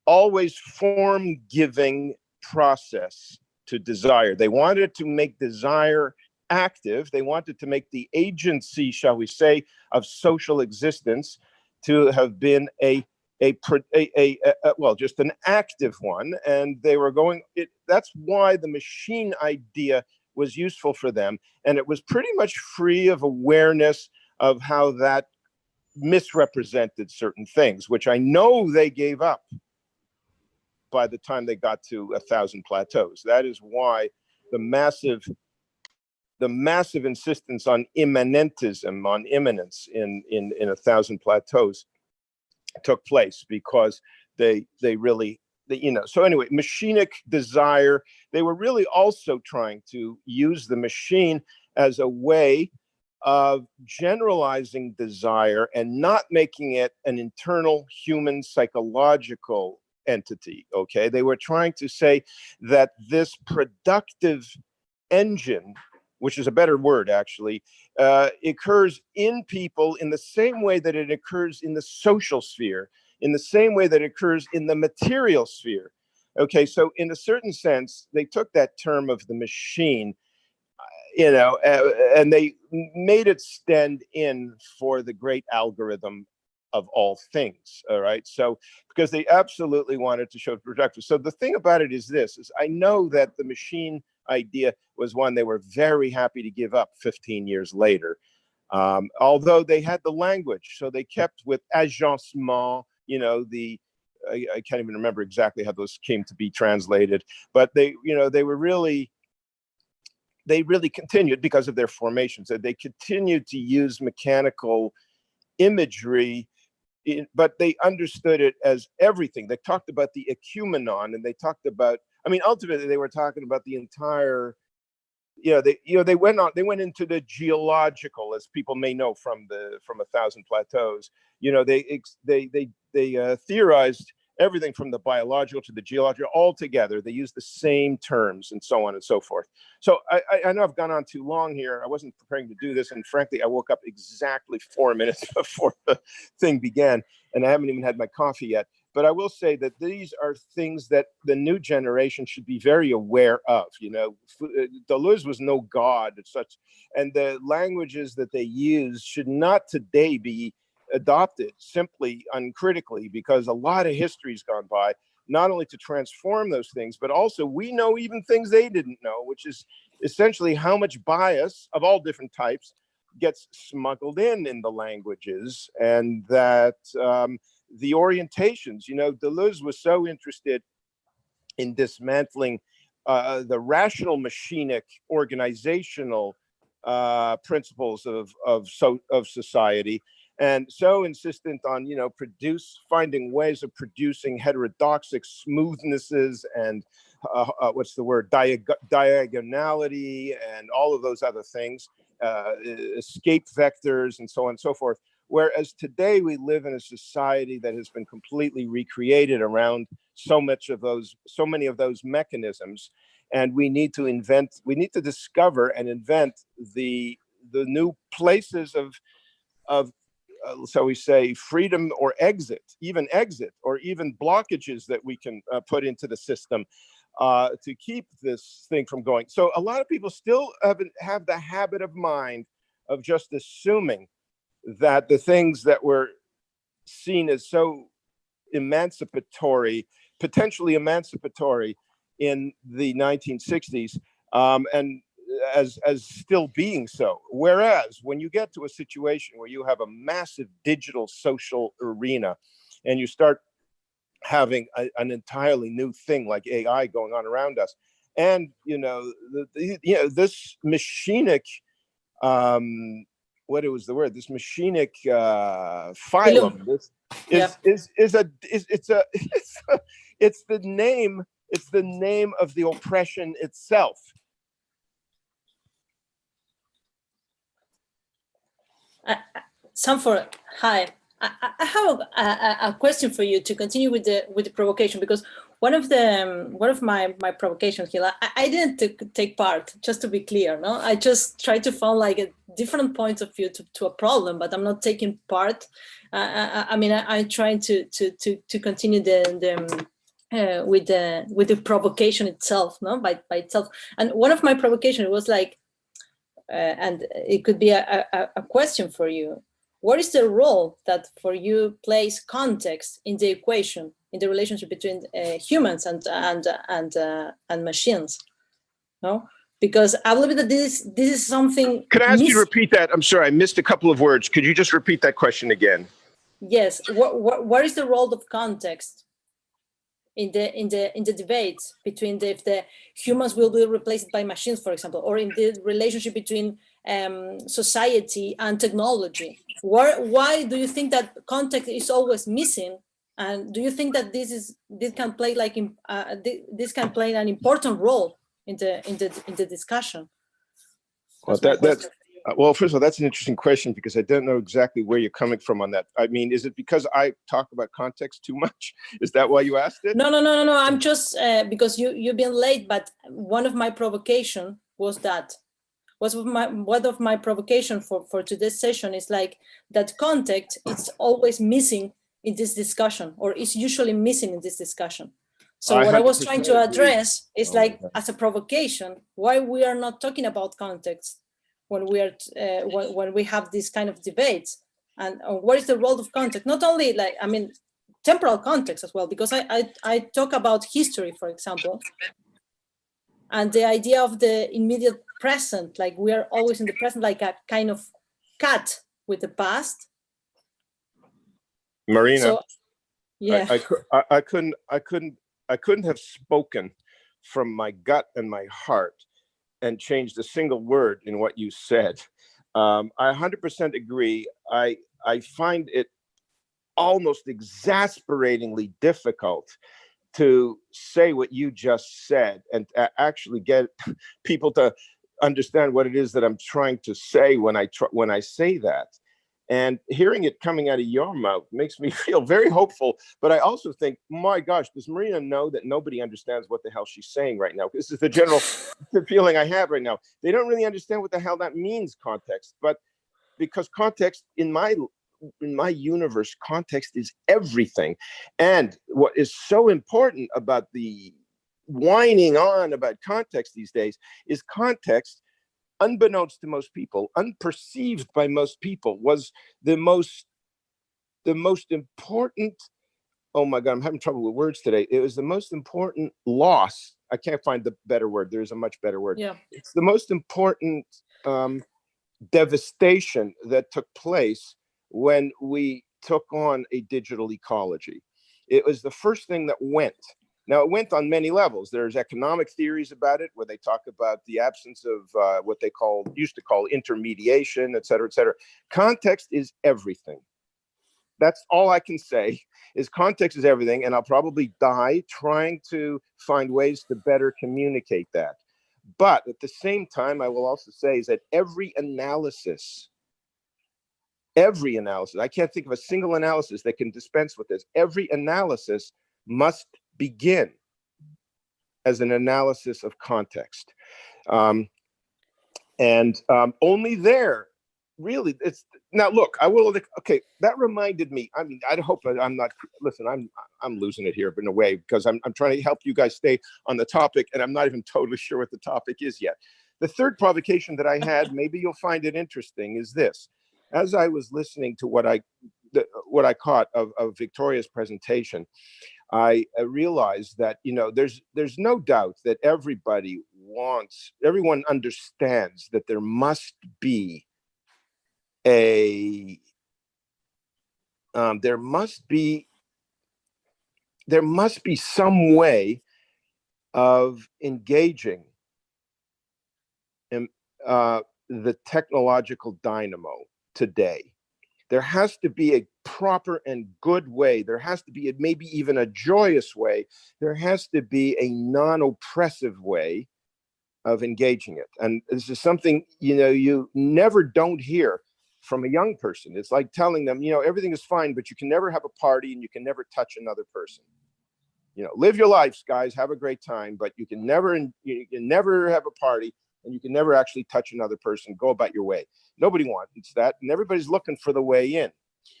always form-giving process to desire. They wanted to make desire active. They wanted to make the agency, shall we say, of social existence to have been well, just an active one. And they were going, that's why the machine idea was useful for them. And it was pretty much free of awareness of how that misrepresented certain things, which I know they gave up by the time they got to 1,000 Plateaus. That is why the massive insistence on immanentism, on immanence in 1,000 Plateaus took place, because they really, so anyway, machinic desire, they were really also trying to use the machine as a way of generalizing desire and not making it an internal human psychological entity. Okay, they were trying to say that this productive engine, which is a better word actually, occurs in people in the same way that it occurs in the social sphere, in the same way that it occurs in the material sphere. Okay, so in a certain sense, they took that term of the machine, and they made it stand in for the great algorithm of all things. All right, so because they absolutely wanted to show productive. So the thing about it is this: is I know that the machine idea was one they were very happy to give up 15 years later, although they had the language, so they kept with agencement. I can't even remember exactly how those came to be translated, but they really continued because of their formations, and they continued to use mechanical imagery, but they understood it as everything. They talked about the ecumenon, and they talked about, ultimately they were talking about the entire, they went into the geological, as people may know from 1,000 Plateaus. They theorized everything from the biological to the geological all together. They use the same terms and so on and so forth. So I know I've gone on too long here. I wasn't preparing to do this. And frankly, I woke up exactly 4 minutes before the thing began, and I haven't even had my coffee yet. But I will say that these are things that the new generation should be very aware of. Deleuze was no god as such, and the languages that they use should not today be adopted simply uncritically, because a lot of history's gone by, not only to transform those things, but also we know even things they didn't know, which is essentially how much bias of all different types gets smuggled in the languages, and that the orientations, Deleuze was so interested in dismantling the rational machinic organizational principles of society, and so insistent on finding ways of producing heterodoxic smoothnesses and diagonality and all of those other things, escape vectors and so on and so forth. Whereas today we live in a society that has been completely recreated around so many of those mechanisms, and we need to discover and invent the new places of so we say freedom or exit, or even blockages that we can put into the system to keep this thing from going. So a lot of people still have the habit of mind of just assuming that the things that were seen as so emancipatory, potentially emancipatory in the 1960s, and as still being so. Whereas when you get to a situation where you have a massive digital social arena, and you start having an entirely new thing like AI going on around us, and this machinic, this machinic phylum. It's the name of the oppression itself. Sanford, hi. I have a question for you to continue with the provocation, because one of my provocations here, I didn't take part, just to be clear, no, I just tried to find like a different point of view to a problem, but I'm not taking part. I mean, I'm trying to continue with the provocation itself, no, by itself. And one of my provocation was like, and it could be a question for you. What is the role that for you plays context in the equation, in the relationship between humans and machines? No, because I believe that this is something. Could I ask you to repeat that? I'm sorry, I missed a couple of words. Could you just repeat that question again? Yes. What is the role of context in the debates between if the humans will be replaced by machines, for example, or in the relationship between society and technology? Why do you think that context is always missing? And do you think that this can play like this can play an important role in the discussion? Well, well, first of all, that's an interesting question, because I don't know exactly where you're coming from on that. I mean, is it because I talk about context too much? Is that why you asked it? No. I'm just because you've been late, but one of my provocation was that. One of my provocation for today's session is like that context is always missing in this discussion, or is usually missing in this discussion. So what I was trying to address is like, as a provocation, why we are not talking about context when we are when we have this kind of debates, and what is the role of context? Not only like, I mean, temporal context as well, because I talk about history, for example, and the idea of the immediate present, like we are always in the present, like a kind of cat with the past. Marina, so, yeah, I couldn't have spoken from my gut and my heart and changed a single word in what you said. I 100% agree. I find it almost exasperatingly difficult to say what you just said and actually get people to understand what it is that I'm trying to say when I say that. And hearing it coming out of your mouth makes me feel very hopeful. But I also think, my gosh, does Marina know that nobody understands what the hell she's saying right now? This is the general feeling I have right now. They don't really understand what the hell that means, context. But because context in my universe, context is everything. And what is so important about the whining on about context these days is context, unbeknownst to most people, unperceived by most people, was the most important, oh my God, I'm having trouble with words today. It was the most important loss. I can't find the better word. There's a much better word. Yeah. It's the most important devastation that took place when we took on a digital ecology. It was the first thing that went. Now, it went on many levels. There's economic theories about it, where they talk about the absence of what they used to call intermediation, et cetera, et cetera. Context is everything. That's all I can say, is context is everything. And I'll probably die trying to find ways to better communicate that. But at the same time, I will also say is that every analysis, I can't think of a single analysis that can dispense with this. Every analysis must begin as an analysis of context. Only there, really, it's, now look, okay, that reminded me, I mean, I hope I'm not, listen, I'm losing it here in a way, because I'm trying to help you guys stay on the topic, and I'm not even totally sure what the topic is yet. The third provocation that I had, maybe you'll find it interesting, is this. As I was listening to what I caught of Victoria's presentation, I realized that, you know, there's no doubt that everyone understands that there must be some way of engaging the technological dynamo today. There has to be a proper and good way. There has to be maybe even a joyous way. There has to be a non-oppressive way of engaging it. And this is something, you know, you never don't hear from a young person. It's like telling them, everything is fine, but you can never have a party and you can never touch another person. Live your lives, guys, have a great time, but you can never have a party and you can never actually touch another person. Go about your way. Nobody wants that, and everybody's looking for the way in.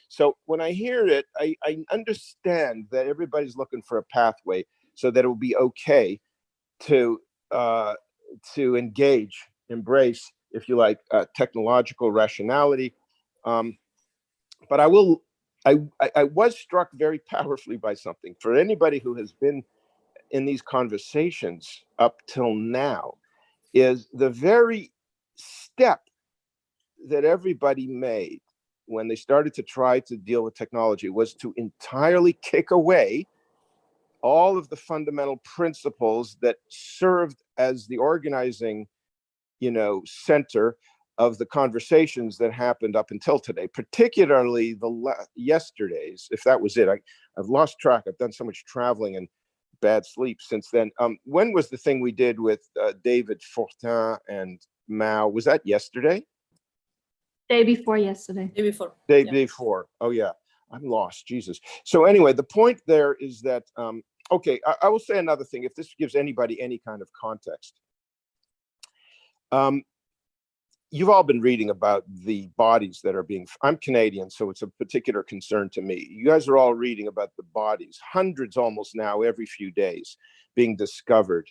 So when I hear it, I understand that everybody's looking for a pathway so that it will be okay to engage, embrace, if you like, technological rationality. But I was struck very powerfully by something. For anybody who has been in these conversations up till now, is the very step that everybody made when they started to try to deal with technology was to entirely kick away all of the fundamental principles that served as the organizing, center of the conversations that happened up until today, particularly yesterday's, if that was it. I've lost track. I've done so much traveling and bad sleep since then. When was the thing we did with David Fortin and Mao? Was that yesterday? Day before yesterday. Day before. Day before. Oh yeah, I'm lost. Jesus. So anyway, the point there is that, okay, I will say another thing, if this gives anybody any kind of context. You've all been reading about the bodies that are I'm Canadian, so it's a particular concern to me. You guys are all reading about the bodies, hundreds almost now every few days, being discovered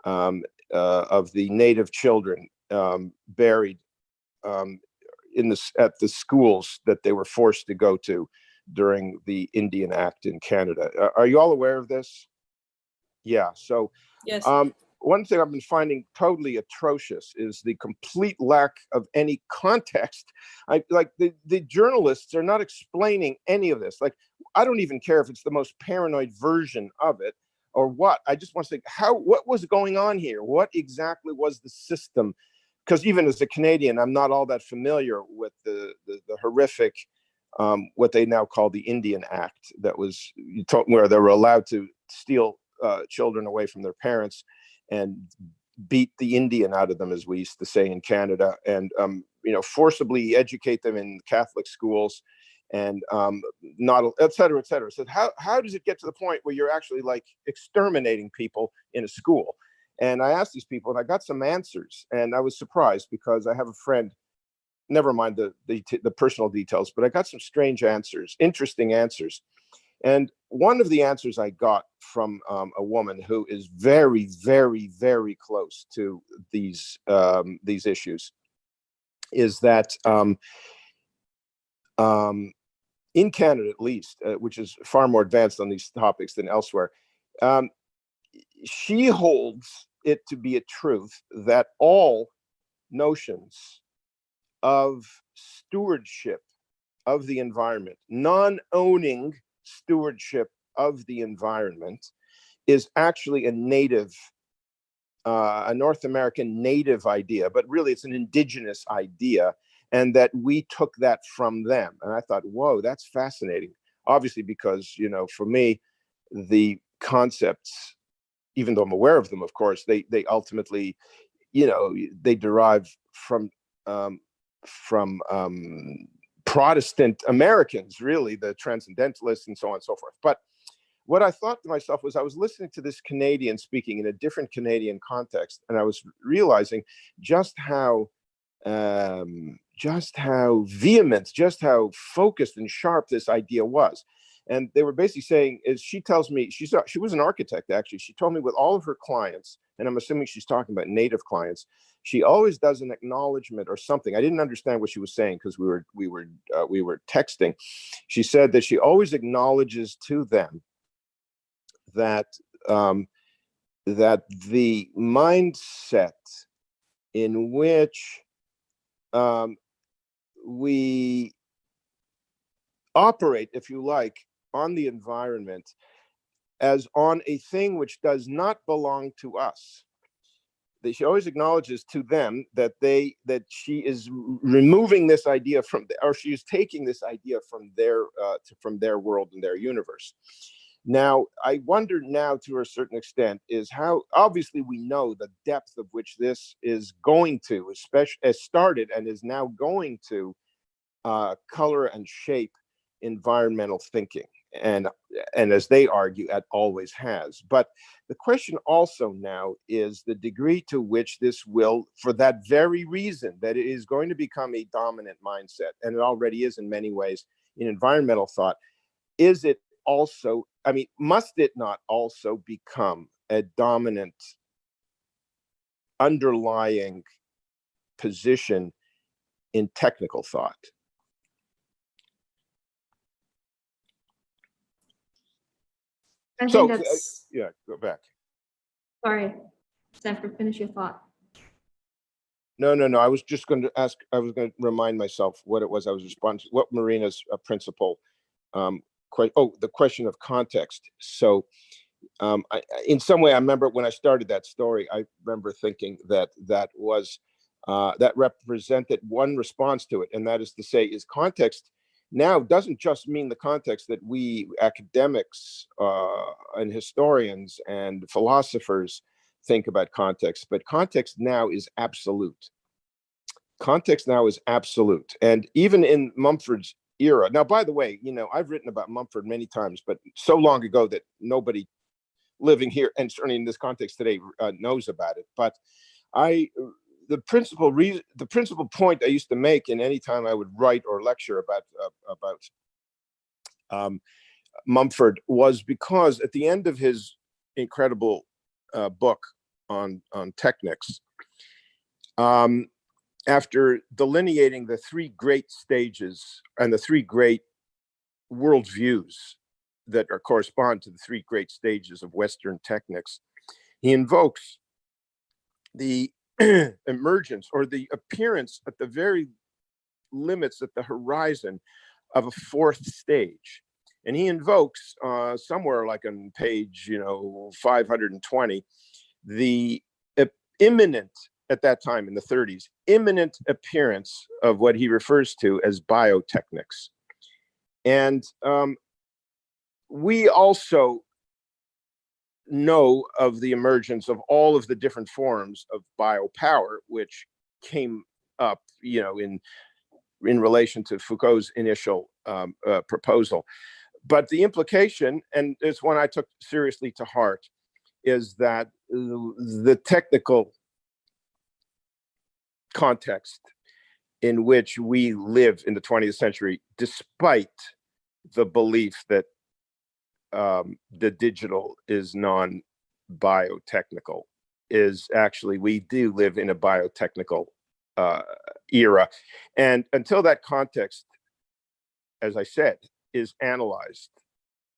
of the Native children buried at the schools that they were forced to go to during the Indian Act in Canada. Are you all aware of this? Yeah, so yes. One thing I've been finding totally atrocious is the complete lack of any context. The journalists are not explaining any of this. Like, I don't even care if it's the most paranoid version of it or what. I just want to say, what was going on here? What exactly was the system? Because even as a Canadian, I'm not all that familiar with the horrific, what they now call the Indian Act, that was where they were allowed to steal children away from their parents and beat the Indian out of them, as we used to say in Canada, and forcibly educate them in Catholic schools, and not, et cetera, et cetera. So how does it get to the point where you're actually like exterminating people in a school? And I asked these people, and I got some answers, and I was surprised because I have a friend. Never mind the personal details, but I got some strange answers, interesting answers. And one of the answers I got from a woman who is very, very, very close to these issues is that in Canada, at least, which is far more advanced on these topics than elsewhere, she holds it to be a truth that all notions of stewardship of the environment, non-owning stewardship of the environment, is actually a North American native idea, but really it's an indigenous idea, and that we took that from them. And I thought, whoa, that's fascinating. Obviously, because, for me, the concepts, even though I'm aware of them, of course, they ultimately, they derive from Protestant Americans, really, the transcendentalists and so on and so forth. But what I thought to myself was, I was listening to this Canadian speaking in a different Canadian context, and I was realizing just how vehement, just how focused and sharp this idea was. And they were basically saying, is she tells me, she was an architect, actually. She told me with all of her clients, and I'm assuming she's talking about native clients, she always does an acknowledgement or something. I didn't understand what she was saying because we were texting. She said that she always acknowledges to them that that the mindset in which we operate, if you like, on the environment as on a thing which does not belong to us. That she always acknowledges to them that she is removing this idea or she is taking this idea from their world and their universe. Now, I wonder now, to a certain extent, is how obviously we know the depth of which this is going to, especially as started and is now going to color and shape environmental thinking. And as they argue, it always has. But the question also now is the degree to which this will, for that very reason, that it is going to become a dominant mindset, and it already is in many ways in environmental thought, is it also, I mean, must it not also become a dominant underlying position in technical thought? I think that's, yeah, go back. sorry, Sanford, finish your thought. No. I was just going to ask, I was going to remind myself what it was I was responding to, what Marina's principle, the question of context. So in some way, I remember when I started that story, I remember thinking that that represented one response to it. And that is to say, is context now doesn't just mean the context that we academics and historians and philosophers think about context, but context now is absolute. Context now is absolute. And even in Mumford's era, now, by the way, I've written about Mumford many times, but so long ago that nobody living here, and certainly in this context today, knows about it. But the principal point I used to make in any time I would write or lecture about Mumford was because at the end of his incredible book on technics, after delineating the three great stages and the three great worldviews that correspond to the three great stages of Western technics, he invokes the emergence or the appearance at the very limits at the horizon of a fourth stage. And he invokes somewhere like on page 520, the imminent, at that time in the 30s, imminent appearance of what he refers to as biotechnics. And we also know of the emergence of all of the different forms of biopower, which came up, in relation to Foucault's initial proposal. But the implication, and it's one I took seriously to heart, is that the technical context in which we live in the 20th century, despite the belief that the digital is non-biotechnical, is actually, we do live in a biotechnical era. And until that context, as I said, is analyzed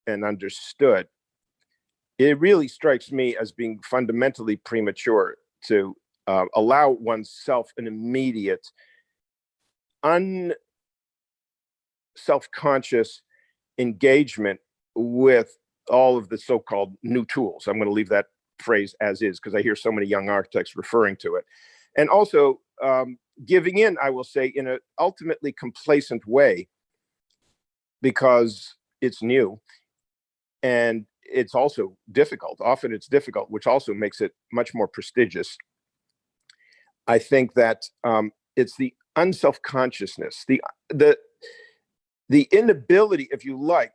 and understood, it really strikes me as being fundamentally premature to allow oneself an immediate, self-conscious engagement with all of the so-called new tools. I'm going to leave that phrase as is because I hear so many young architects referring to it. And also giving in, I will say, in an ultimately complacent way, because it's new and it's also difficult. Often it's difficult, which also makes it much more prestigious. I think that it's the unself-consciousness, the inability, if you like,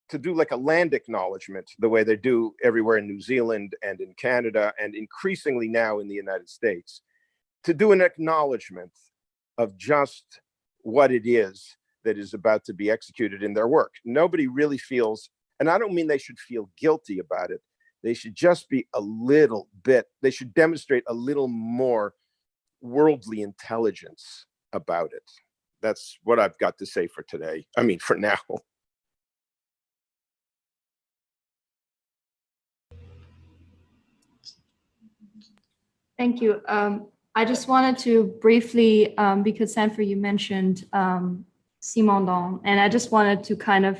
to do like a land acknowledgement, the way they do everywhere in New Zealand and in Canada, and increasingly now in the United States, to do an acknowledgement of just what it is that is about to be executed in their work. Nobody really feels, and I don't mean they should feel guilty about it. They should just be a little bit, they should demonstrate a little more worldly intelligence about it. That's what I've got to say for today. I mean, for now. Thank you. I just wanted to briefly, because Sanford, you mentioned Simondon, and I just wanted to kind of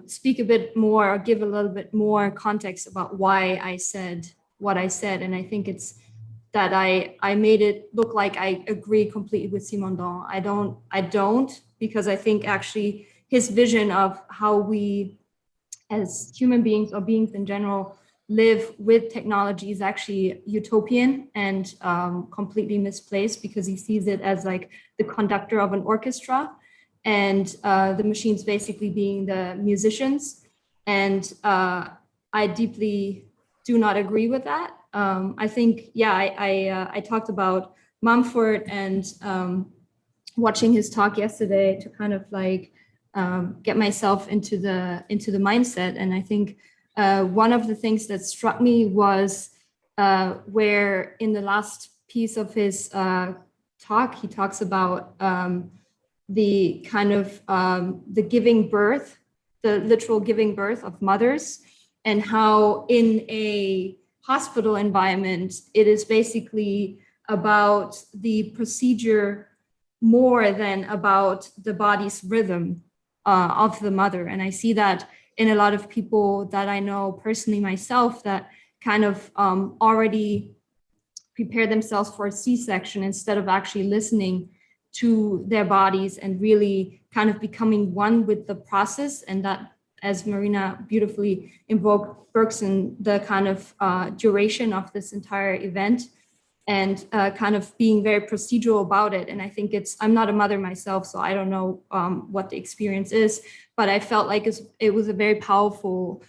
speak a bit more, or give a little bit more context about why I said what I said. And I think it's that I made it look like I agree completely with Simondon. I don't, because I think actually his vision of how we as human beings or beings in general live with technology is actually utopian and completely misplaced, because he sees it as like the conductor of an orchestra, and the machines basically being the musicians. And I deeply do not agree with that. I think, yeah, I talked about Mumford and watching his talk yesterday to kind of like get myself into the mindset. And I think one of the things that struck me was where in the last piece of his talk, he talks about the kind of the giving birth, the literal giving birth of mothers, and how in a hospital environment, it is basically about the procedure more than about the body's rhythm of the mother. And I see that in a lot of people that I know personally myself, that kind of already prepare themselves for a C-section instead of actually listening to their bodies and really kind of becoming one with the process. And that, as Marina beautifully invoked, works in the kind of duration of this entire event, and kind of being very procedural about it. And I think I'm not a mother myself, so I don't know what the experience is, but I felt like it was a very powerful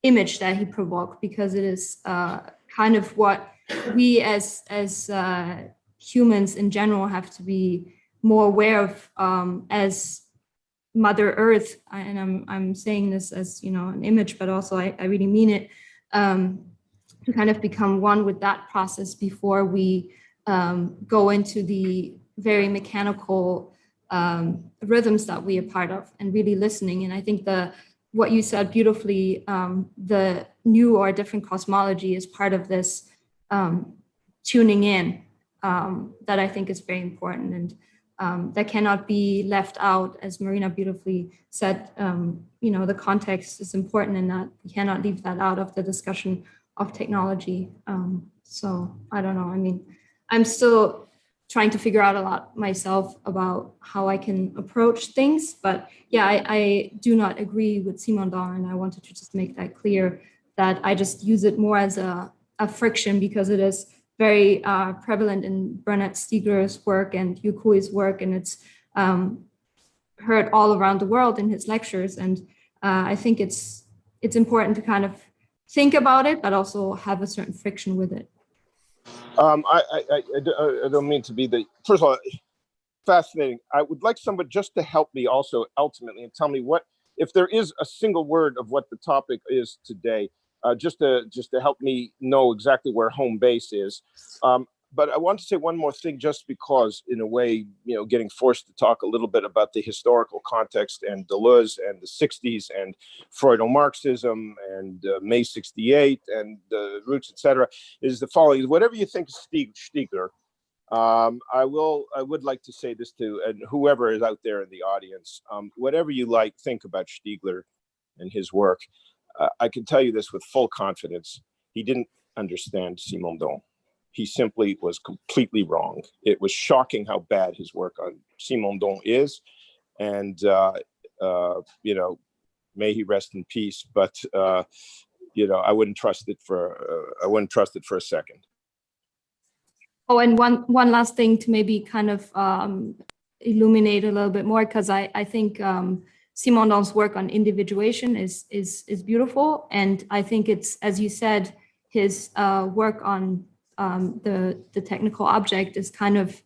image that he provoked, because it is kind of what we as humans in general have to be more aware of as Mother Earth. And I'm saying this as, you know, an image, but also I really mean it. To kind of become one with that process before we go into the very mechanical rhythms that we are part of, and really listening. And I think what you said beautifully, the new or different cosmology is part of this tuning in that I think is very important, and that cannot be left out. As Marina beautifully said, you know, the context is important, and that we cannot leave that out of the discussion of technology. So I don't know. I mean, I'm still trying to figure out a lot myself about how I can approach things. But yeah, I do not agree with Simondon, and I wanted to just make that clear, that I just use it more as a friction, because it is very prevalent in Bernard Stiegler's work and Yukui's work, and it's heard all around the world in his lectures. And I think it's important to kind of think about it, but also have a certain friction with it. I don't mean to be first of all, fascinating. I would like somebody just to help me also ultimately and tell me what, if there is a single word of what the topic is today, just to help me know exactly where home base is. But I want to say one more thing, just because, in a way, you know, getting forced to talk a little bit about the historical context and Deleuze and the 60s and Freudo-Marxism and May 68 and the roots, etc., is the following. Whatever you think of Stiegler, I would like to say this to, and whoever is out there in the audience, whatever you think about Stiegler and his work, I can tell you this with full confidence: he didn't understand Simondon. He simply was completely wrong. It was shocking how bad his work on Simondon is, and you know, may he rest in peace. But you know, I wouldn't trust it for a second. Oh, and one last thing to maybe kind of illuminate a little bit more, because I think Simondon's work on individuation is beautiful, and I think it's, as you said, his work on the technical object is kind of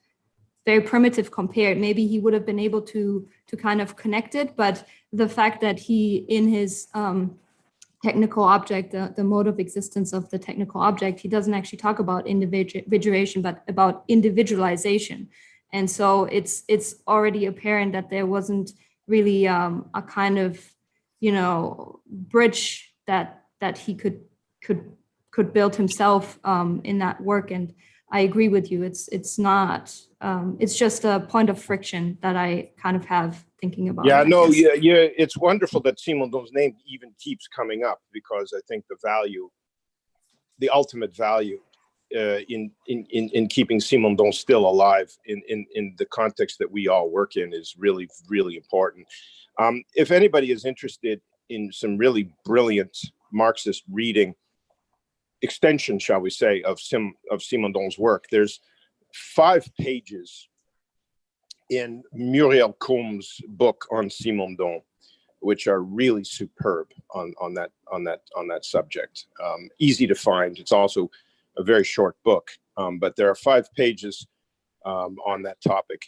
very primitive compared. Maybe he would have been able to kind of connect it, but the fact that he, in his technical object, the mode of existence of the technical object, he doesn't actually talk about individuation, but about individualization. And so it's already apparent that there wasn't really a kind of, you know, bridge that he could build himself in that work. And I agree with you. It's not. It's just a point of friction that I kind of have thinking about. Yeah, no, yeah. It's wonderful that Simondon's name even keeps coming up, because I think the ultimate value in keeping Simondon still alive in the context that we all work in is really, really important. If anybody is interested in some really brilliant Marxist reading, extension, shall we say, of Simondon's work. There's 5 pages in Muriel Combs' book on Simondon, which are really superb on that subject. Easy to find. It's also a very short book, but there are 5 pages on that topic.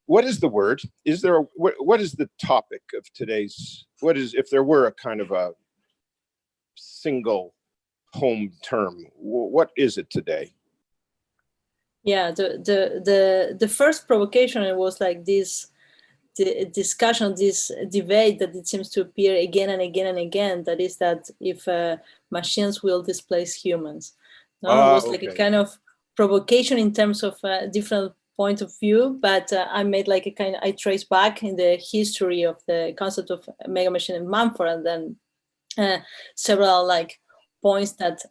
What is the word? Is there what is the topic of today's? What is, if there were a kind of a single home term, what is it today? Yeah, the first provocation, it was like this discussion, this debate that it seems to appear again and again and again. That is that if machines will displace humans. No, it was like a kind of provocation in terms of different point of view, but I made like I trace back in the history of the concept of megamachine and Mumford, and then several like points that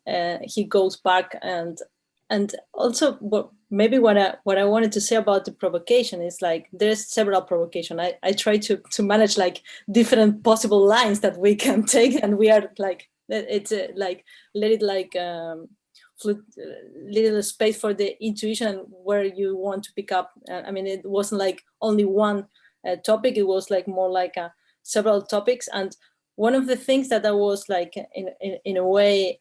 he goes back, and also maybe what I wanted to say about the provocation is like there's several provocation. I try to manage like different possible lines that we can take, and we are like it's like let it like little space for the intuition where you want to pick up. I mean, it wasn't like only one topic. It was like more like several topics. And one of the things that I was like in a way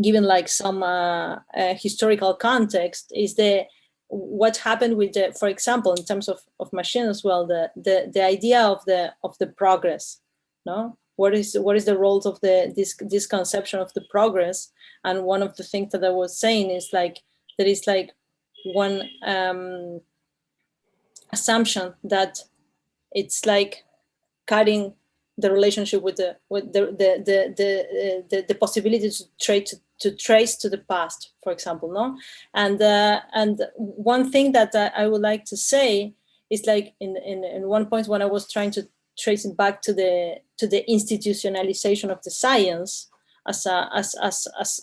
given like some historical context is what happened with the, for example, in terms of machine as well, the idea of the progress, no? What is the roles of this conception of the progress? And one of the things that I was saying is like there is like one assumption that it's like cutting the relationship with the possibility to trace to the past, for example, no? And one thing that I would like to say is like in one point when I was trying to trace it back to the institutionalization of the science as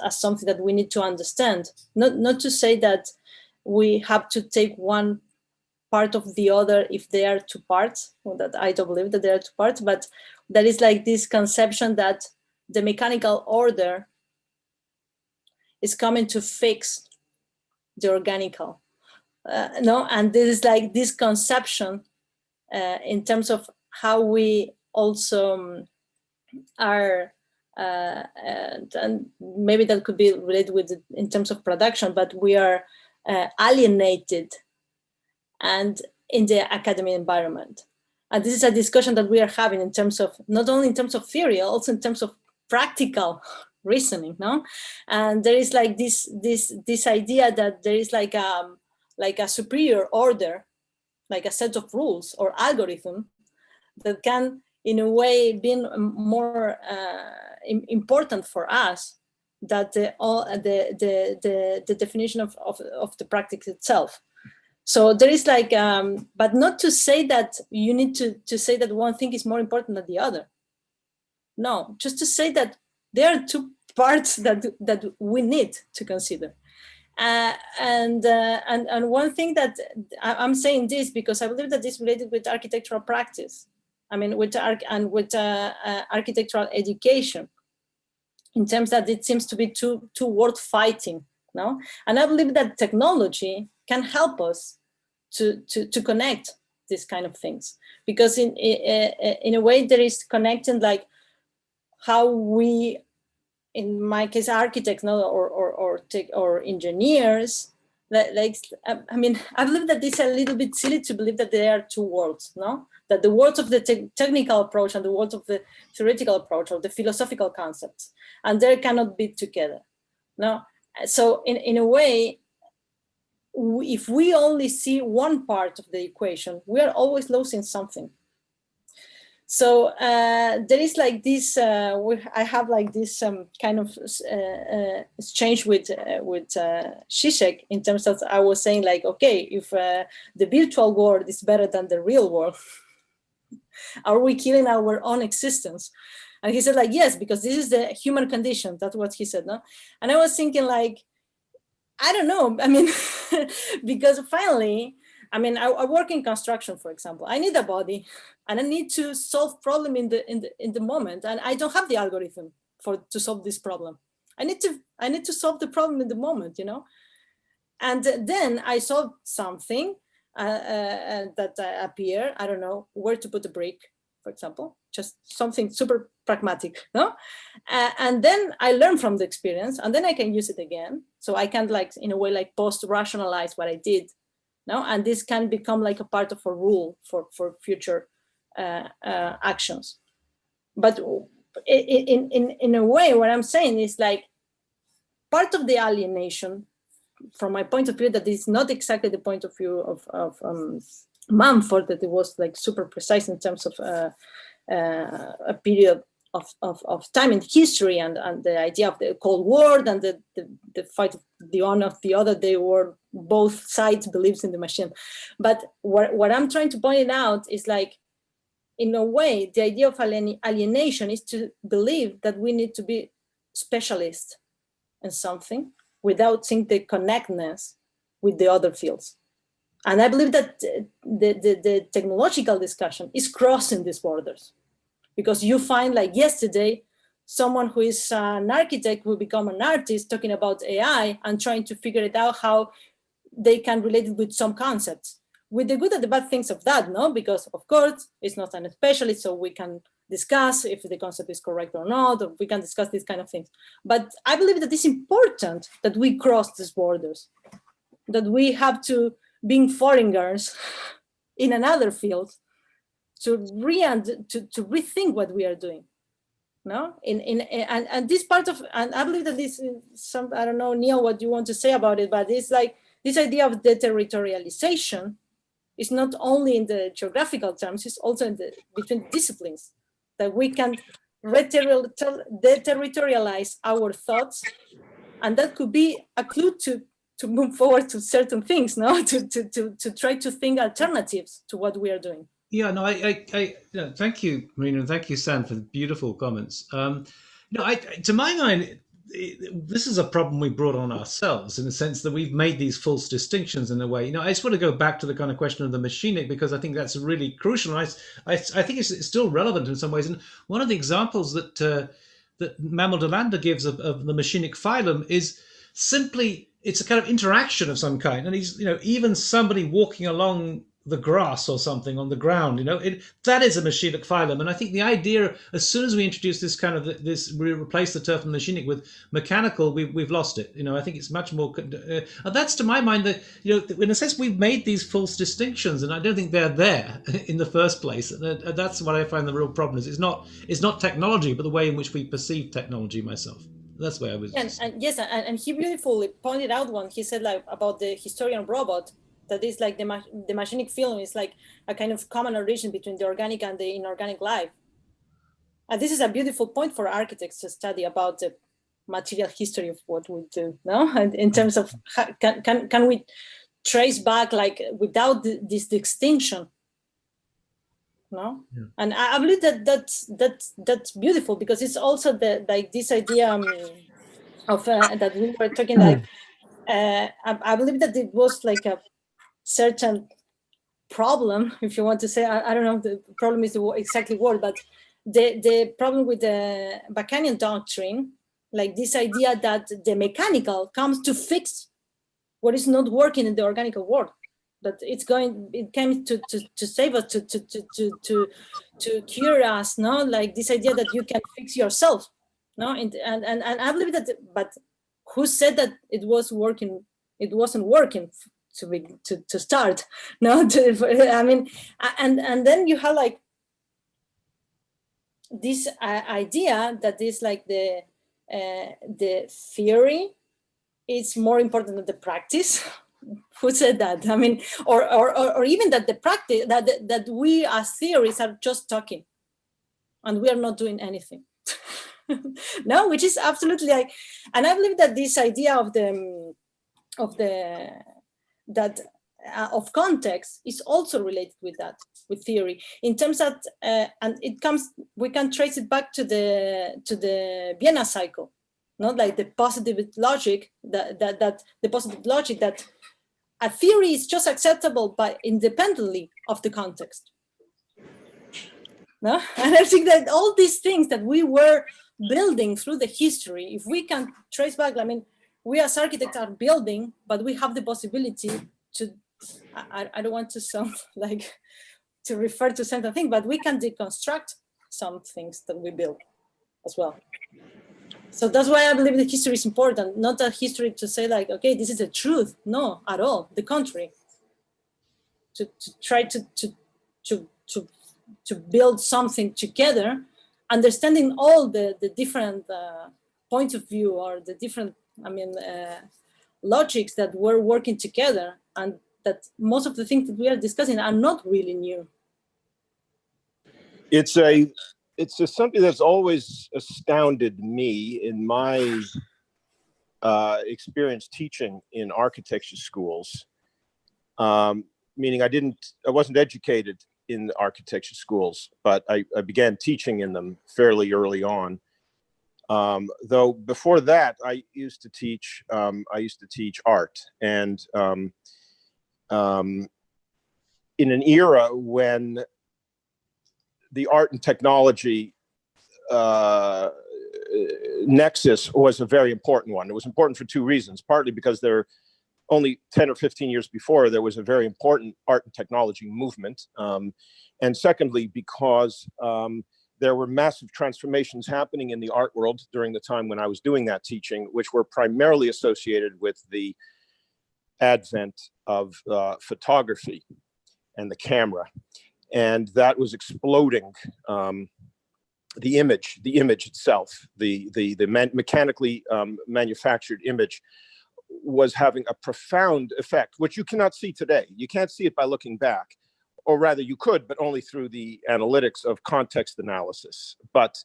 something that we need to understand. Not to say that we have to take one part of the other if they are 2 parts, or that I don't believe that there are 2 parts, but that is like this conception that the mechanical order is coming to fix the organical. No, and this is like this conception in terms of how we also are, and maybe that could be related with in terms of production, but we are alienated and in the academic environment. And this is a discussion that we are having in terms of, not only in terms of theory, also in terms of practical reasoning, no? And there is like this idea that there is like a superior order, like a set of rules or algorithm that can, in a way, be more important for us that the definition of the practice itself. So there is like, but not to say that you need to say that one thing is more important than the other. No, just to say that there are 2 parts that we need to consider. And one thing that I'm saying this because I believe that this is related with architectural practice. I mean, with architectural education, in terms that it seems to be two world fighting, no? And I believe that technology can help us to connect these kind of things, because in a way there is connecting like how we, in my case, architects, no, or engineers. Like, I mean, I believe that it's a little bit silly to believe that there are 2 worlds, no? That the worlds of the technical approach and the worlds of the theoretical approach or the philosophical concepts, and they cannot be together, no? So in a way, if we only see one part of the equation, we are always losing something. So there is like this. I have like this kind of exchange with Zizek in terms of, I was saying like, okay, if the virtual world is better than the real world, are we killing our own existence? And he said like, yes, because this is the human condition. That's what he said, no? And I was thinking like, I don't know. I mean, because finally, I mean, I work in construction, for example. I need a body, and I need to solve problem in the moment, and I don't have the algorithm to solve this problem. I need to solve the problem in the moment, you know. And then I solved something that appeared. I don't know where to put the brick, for example, just something super pragmatic, no? And then I learn from the experience, and then I can use it again. So I can, like, in a way, like post-rationalize what I did, no? And this can become like a part of a rule for future actions. But in a way, what I'm saying is like part of the alienation, from my point of view, that is not exactly the point of view of Mumford, that it was like super precise in terms of a period of time in history, and the idea of the Cold War and the fight of the one of the other. They were both sides believes in the machine. But what I'm trying to point out is like, in a way, the idea of alienation is to believe that we need to be specialists in something without seeing the connectedness with the other fields. And I believe that the technological discussion is crossing these borders, because you find, like yesterday, someone who is an architect will become an artist talking about AI and trying to figure it out how they can relate it with some concepts, with the good and the bad things of that, no? Because of course, it's not an specialist, so we can discuss if the concept is correct or not, or we can discuss these kind of things. But I believe that it's important that we cross these borders, that we have to, being foreigners in another field, to rethink what we are doing. No, and this part of, and I believe that this is some, I don't know, Neil, what you want to say about it, but it's like this idea of deterritorialization is not only in the geographical terms, it's also in between disciplines, that we can deterritorialize our thoughts, and that could be a clue to move forward to certain things, no, to try to think alternatives to what we are doing. Yeah, no, I thank you, Marina, and thank you, Sam, for the beautiful comments. To my mind, this is a problem we brought on ourselves, in the sense that we've made these false distinctions in a way. I just want to go back to the kind of question of the machinic, because I think that's really crucial. And I think it's still relevant in some ways. And one of the examples that Mamel de Landa gives of the machinic phylum is simply, it's a kind of interaction of some kind. And he's, even somebody walking along the grass or something on the ground, that is a machinic phylum. And I think the idea, as soon as we introduce this kind of we replace the term machinic with mechanical, we've lost it. I think it's much more, and that's, to my mind, that in a sense we've made these false distinctions, and I don't think they're there in the first place. And that's what I find the real problem is. It's not technology, but the way in which we perceive technology. Myself, that's where I was. And yes, and he beautifully pointed out one. He said, like, about the historian robot, that is like the machinic film is like a kind of common origin between the organic and the inorganic life. And this is a beautiful point for architects to study about the material history of what we do, no? And in terms of can we trace back, like, without this distinction, no? Yeah. And I believe that's beautiful, because it's also this idea of that we were talking, like, I believe that it was like a certain problem, if you want to say, I don't know if the problem is the exactly word, but the problem with the Bacanian doctrine, like this idea that the mechanical comes to fix what is not working in the organic world, that it came to save us, to cure us, no? Like this idea that you can fix yourself, no? And I believe that, but who said that it was working? It wasn't working to start, no? I mean, and then you have like this idea that is like the theory is more important than the practice. Who said that? I mean, or even that the practice, that we as theories are just talking, and we are not doing anything. No, which is absolutely like, and I believe that this idea of context is also related with that, with theory, in terms that, and we can trace it back to the Vienna cycle, not like the positive logic that a theory is just acceptable by independently of the context. No? And I think that all these things that we were building through the history, if we can trace back, I mean, we as architects are building, but we have the possibility to, I don't want to sound like to refer to certain things, but we can deconstruct some things that we build as well. So that's why I believe that history is important, not a history to say like, okay, this is the truth. No, at all, the contrary. To try to build something together, understanding all the different points of view or the different, logics that were working together, and that most of the things that we are discussing are not really new. It's something that's always astounded me in my experience teaching in architecture schools. Meaning I wasn't educated in the architecture schools, but I began teaching in them fairly early on. Though before that, I used to teach art, and in an era when the art and technology nexus was a very important one. It was important for two reasons, partly because there only 10 or 15 years before, there was a very important art and technology movement. And secondly, because there were massive transformations happening in the art world during the time when I was doing that teaching, which were primarily associated with the advent of photography and the camera. And that was exploding the image itself, the mechanically manufactured image, was having a profound effect, which you cannot see today. You can't see it by looking back, or rather you could, but only through the analytics of context analysis. But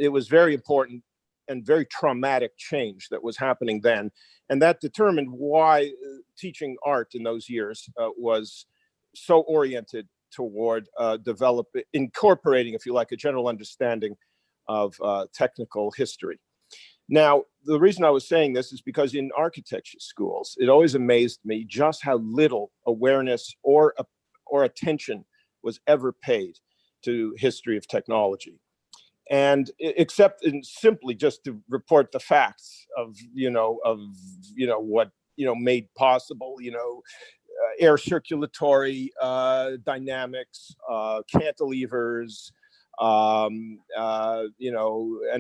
it was very important and very traumatic change that was happening then. And that determined why teaching art in those years was so oriented toward incorporating, if you like, a general understanding of technical history. Now, the reason I was saying this is because in architecture schools, it always amazed me just how little awareness or attention was ever paid to history of technology. And except in simply just to report the facts of what made possible, air circulatory dynamics, cantilevers, and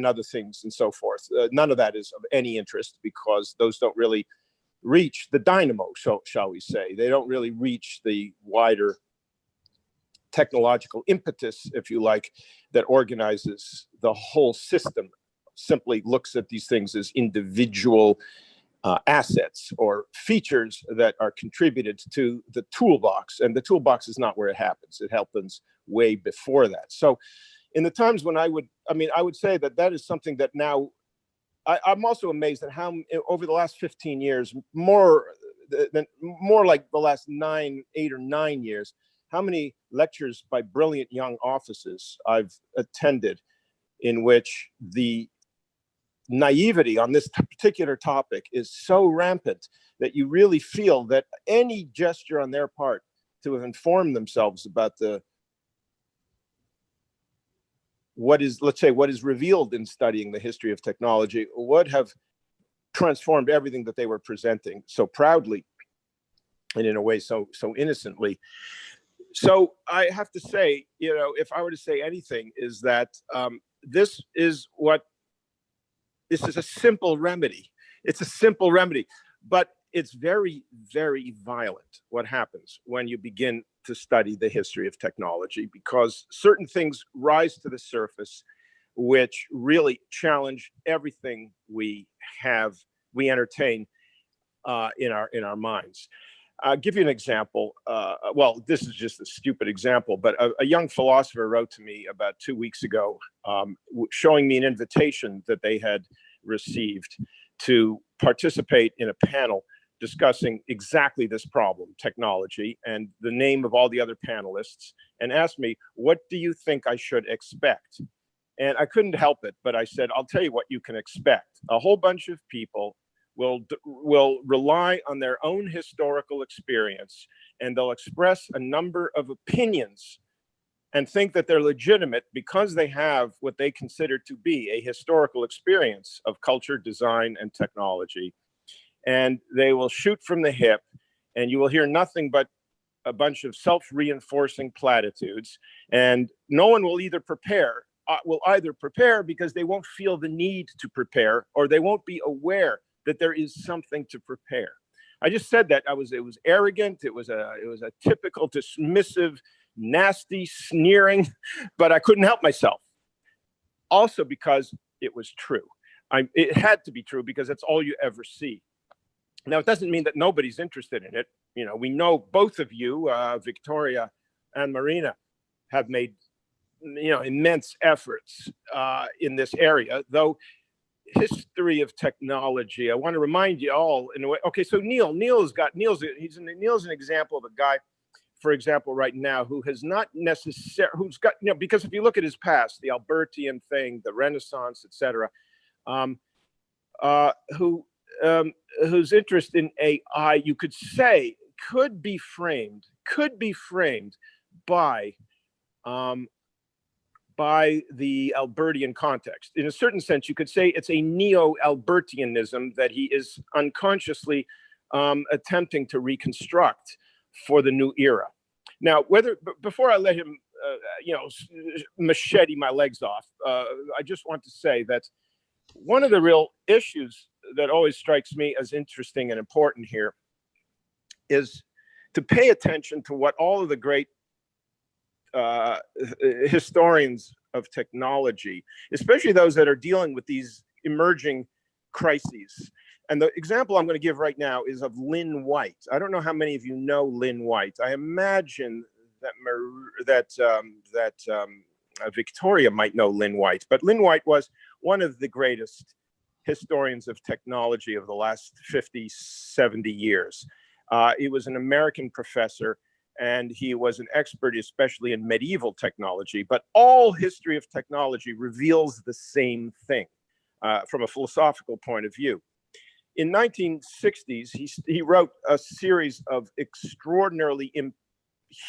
other things and so forth. None of that is of any interest, because those don't really reach the dynamo, shall we say. They don't really reach the wider technological impetus, if you like, that organizes the whole system. Simply looks at these things as individual assets or features that are contributed to the toolbox, and the toolbox is not where it happens. It happens way before that. So in the times when I would say that is something that now I'm also amazed at how over the last 15 years, more like the last 8 or 9 years, how many lectures by brilliant young officers I've attended in which the naivety on this particular topic is so rampant that you really feel that any gesture on their part to have informed themselves about what is revealed in studying the history of technology would have transformed everything that they were presenting so proudly and in a way so innocently. So I have to say, if I were to say anything, is that this is a simple remedy. It's a simple remedy, but it's very, very violent what happens when you begin to study the history of technology, because certain things rise to the surface which really challenge everything we entertain in our minds. I'll give you an example. Well, this is just a stupid example, but a young philosopher wrote to me about 2 weeks ago, showing me an invitation that they had received to participate in a panel discussing exactly this problem, technology, and the name of all the other panelists, and asked me, what do you think I should expect? And I couldn't help it, but I said, I'll tell you what you can expect. A whole bunch of people will rely on their own historical experience, and they'll express a number of opinions and think that they're legitimate because they have what they consider to be a historical experience of culture, design, and technology. And they will shoot from the hip, and you will hear nothing but a bunch of self-reinforcing platitudes. And no one will either prepare because they won't feel the need to prepare, or they won't be aware that there is something to prepare. I just said that it was arrogant. It was a typical dismissive, nasty, sneering, but I couldn't help myself. Also because it was true. It had to be true because that's all you ever see. Now, it doesn't mean that nobody's interested in it. You know, we know both of you, Victoria and Marina, have made, immense efforts in this area, though history of technology. I want to remind you all in a way. Okay, so Neil's an example of a guy, for example, right now, who has not necessarily, who's got, because if you look at his past, the Albertian thing, the Renaissance, etc., whose interest in AI, you could say, could be framed by the Albertian context. In a certain sense, you could say it's a neo-Albertianism that he is unconsciously attempting to reconstruct for the new era. Now, before I let him, machete my legs off, I just want to say that one of the real issues that always strikes me as interesting and important here is to pay attention to what all of the great historians of technology, especially those that are dealing with these emerging crises. And the example I'm going to give right now is of Lynn White. I don't know how many of you know Lynn White. I imagine that Victoria might know Lynn White, but Lynn White was one of the greatest historians of technology of the last 50, 70 years. He was an American professor, and he was an expert, especially in medieval technology. But all history of technology reveals the same thing from a philosophical point of view. In 1960s, he wrote a series of extraordinarily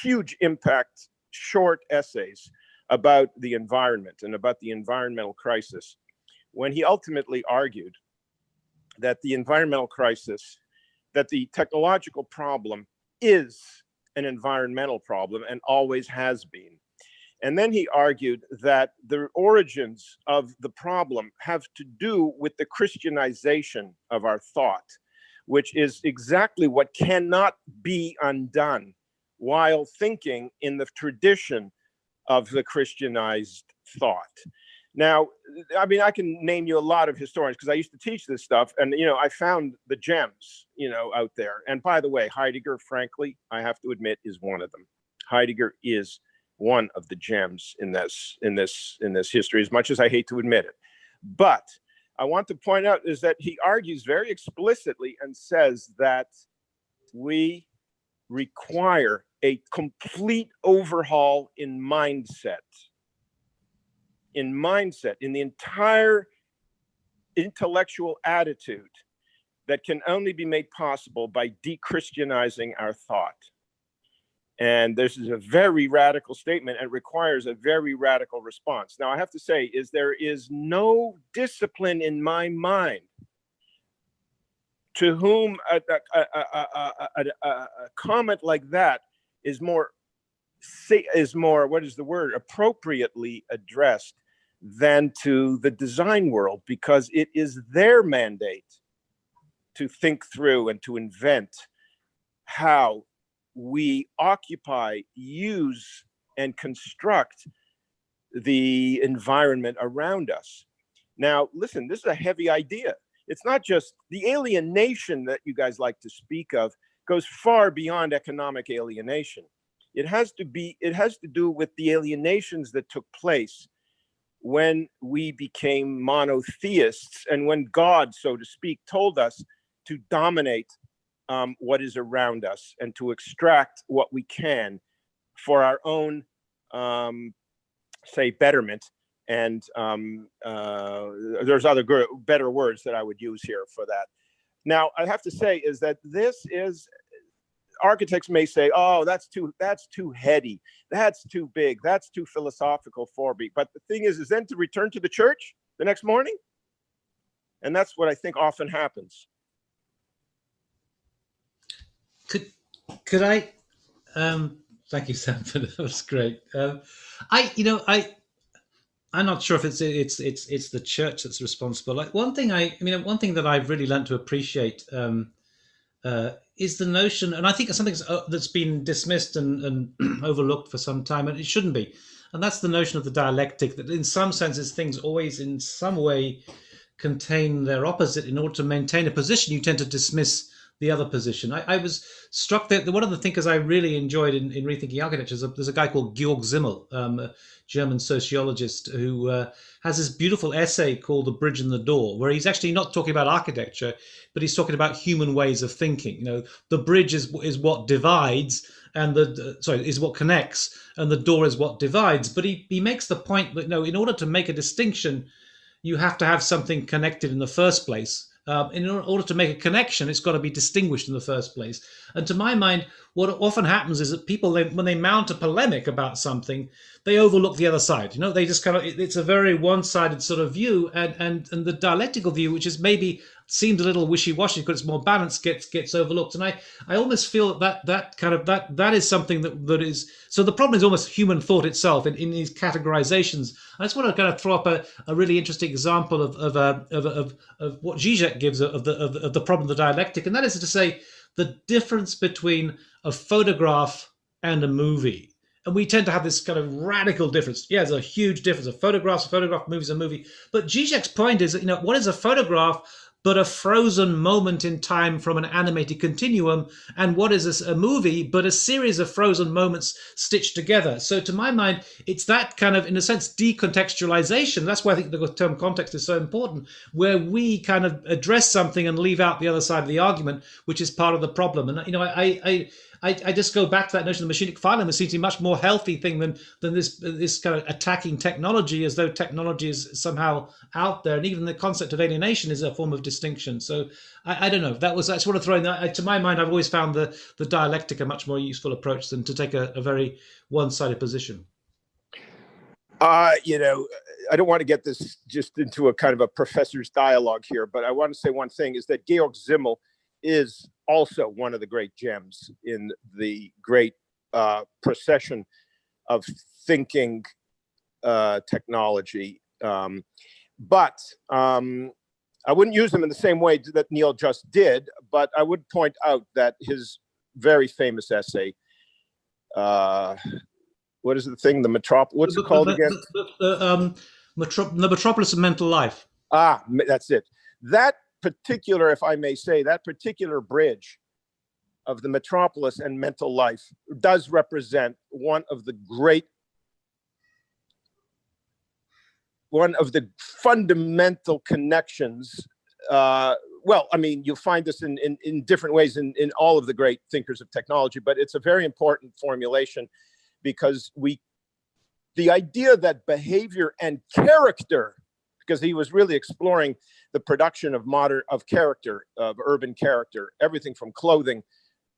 huge impact short essays about the environment and about the environmental crisis, when he ultimately argued that the environmental crisis, that the technological problem is an environmental problem and always has been. And then he argued that the origins of the problem have to do with the Christianization of our thought, which is exactly what cannot be undone while thinking in the tradition of the Christianized thought. Now, I mean, I can name you a lot of historians because I used to teach this stuff, and I found the gems, out there. And by the way, Heidegger, frankly, I have to admit, is one of them. Heidegger is one of the gems in this history, as much as I hate to admit it. But I want to point out is that he argues very explicitly and says that we require a complete overhaul in mindset, in the entire intellectual attitude that can only be made possible by de-Christianizing our thought. And this is a very radical statement and requires a very radical response. Now, I have to say, there is no discipline in my mind to whom a comment like that is more, what is the word, appropriately addressed than to the design world, because it is their mandate to think through and to invent how we occupy, use, and construct the environment around us. Now, listen, this is a heavy idea. It's not just the alienation that you guys like to speak of, goes far beyond economic alienation. It has to do with the alienations that took place when we became monotheists and when God, so to speak, told us to dominate what is around us and to extract what we can for our own, say, betterment. And there's other better words that I would use here for that. Now, I have to say is that this is, architects may say, oh, that's too heady, that's too big, that's too philosophical for me. But the thing is then to return to the church the next morning. And that's what I think often happens. Could I, thank you, Sam, for that. That was great. I'm not sure if it's the church that's responsible. Like one thing one thing that I've really learned to appreciate is the notion, and I think it's something that's been dismissed and overlooked for some time, and it shouldn't be. And that's the notion of the dialectic, that in some senses things always in some way contain their opposite. In order to maintain a position, you tend to dismiss the other position. I was struck that one of the thinkers I really enjoyed in Rethinking Architecture, there's a guy called Georg Zimmel, a German sociologist, who has this beautiful essay called The Bridge and the Door, where he's actually not talking about architecture, but he's talking about human ways of thinking. You know, the bridge is what divides, and is what connects, and the door is what divides. But he makes the point that, in order to make a distinction, you have to have something connected in the first place. In order to make a connection, it's got to be distinguished in the first place. And to my mind, what often happens is that people, when they mount a polemic about something, they overlook the other side. They just it's a very one-sided sort of view, and the dialectical view, which is maybe seems a little wishy-washy because it's more balanced, gets overlooked. And I almost feel that is something that is, so the problem is almost human thought itself in these categorizations. I just want to kind of throw up a really interesting example of what Zizek gives of the problem of the dialectic, and that is to say the difference between a photograph and a movie. And we tend to have this kind of radical difference. Yeah, there's a huge difference. A photograph, movie's a movie. But Zizek's point is that, what is a photograph but a frozen moment in time from an animated continuum? And what is a movie but a series of frozen moments stitched together? So to my mind, it's that kind of, in a sense, decontextualization. That's why I think the term context is so important, where we kind of address something and leave out the other side of the argument, which is part of the problem. And, I just go back to that notion of the machinic phylum. It seems to be a much more healthy thing than this kind of attacking technology as though technology is somehow out there. And even the concept of alienation is a form of distinction. So I don't know. I just want to throw in that. To my mind, I've always found the dialectic a much more useful approach than to take a very one-sided position. I don't want to get this just into a kind of a professor's dialogue here, but I want to say one thing is that Georg Zimmel is also one of the great gems in the great procession of thinking technology. But I wouldn't use them in the same way that Neil just did, but I would point out that his very famous essay, what is the thing? What's it called again? The Metropolis of Mental Life. That's it. That particular, if I may say, that particular bridge of the metropolis and mental life does represent one of the fundamental connections. You'll find this in different ways in all of the great thinkers of technology, but it's a very important formulation because the idea that behavior and character, because he was really exploring the production of character, of urban character, everything from clothing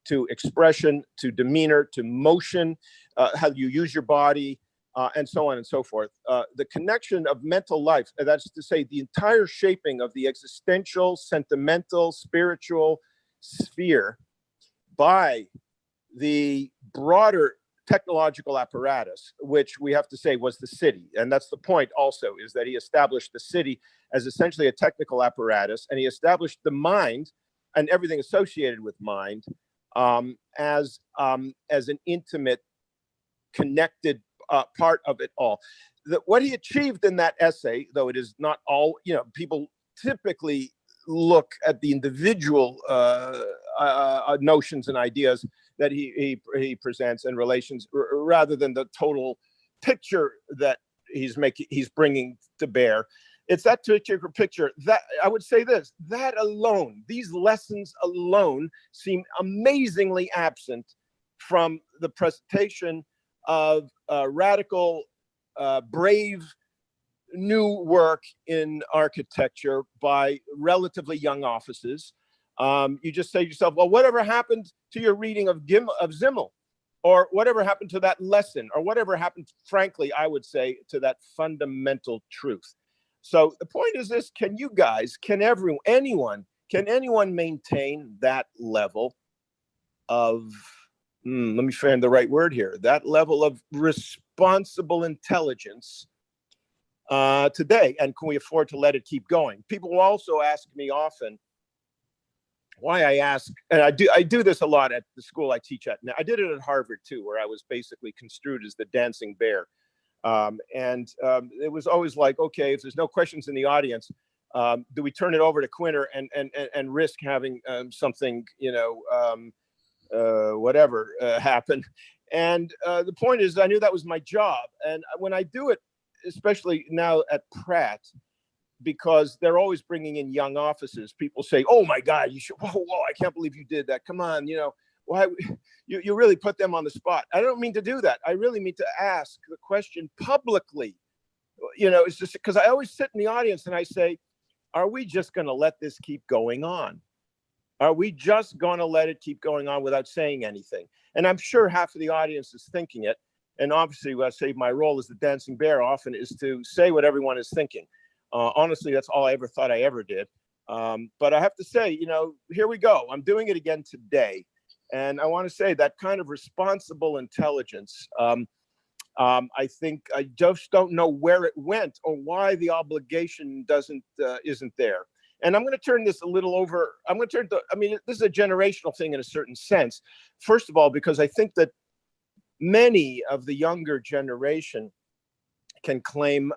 to expression, to demeanor, to motion, how you use your body, and so on and so forth. The connection of mental life, that's to say the entire shaping of the existential, sentimental, spiritual sphere by the broader technological apparatus, which we have to say was the city. And that's the point also, is that he established the city as essentially a technical apparatus, and he established the mind and everything associated with mind as an intimate, connected part of it all. What he achieved in that essay, though it is not all, people typically look at the individual notions and ideas that he presents and relations rather than the total picture that he's bringing to bear. It's that particular picture that I would say that alone, these lessons alone seem amazingly absent from the presentation of radical, brave, new work in architecture by relatively young offices You just say to yourself, well, whatever happened to your reading of Zimmel? Or whatever happened to that lesson? Or whatever happened, frankly, I would say, to that fundamental truth? So the point is this: can you guys, can anyone maintain that level of, let me find the right word here, that level of responsible intelligence today? And can we afford to let it keep going? People will also ask me often why I ask, and I do this a lot at the school I teach at. Now, I did it at Harvard too, where I was basically construed as the dancing bear. It was always like, okay, if there's no questions in the audience, do we turn it over to Quinter and risk having something, whatever happen? And the point is, I knew that was my job. And when I do it, especially now at Pratt, because they're always bringing in young officers, people say, oh my God, you should, whoa, I can't believe you did that. Come on, why you really put them on the spot. I don't mean to do that. I really mean to ask the question publicly. It's just because I always sit in the audience and I say, are we just going to let this keep going on? Are we just going to let it keep going on without saying anything? And I'm sure half of the audience is thinking it. And obviously, I say my role as the dancing bear often is to say what everyone is thinking. Honestly, that's all I ever thought I ever did. But I have to say, here we go. I'm doing it again today. And I want to say that kind of responsible intelligence, I think I just don't know where it went or why the obligation isn't there. And I'm going to turn this a little over. This is a generational thing in a certain sense. First of all, because I think that many of the younger generation can claim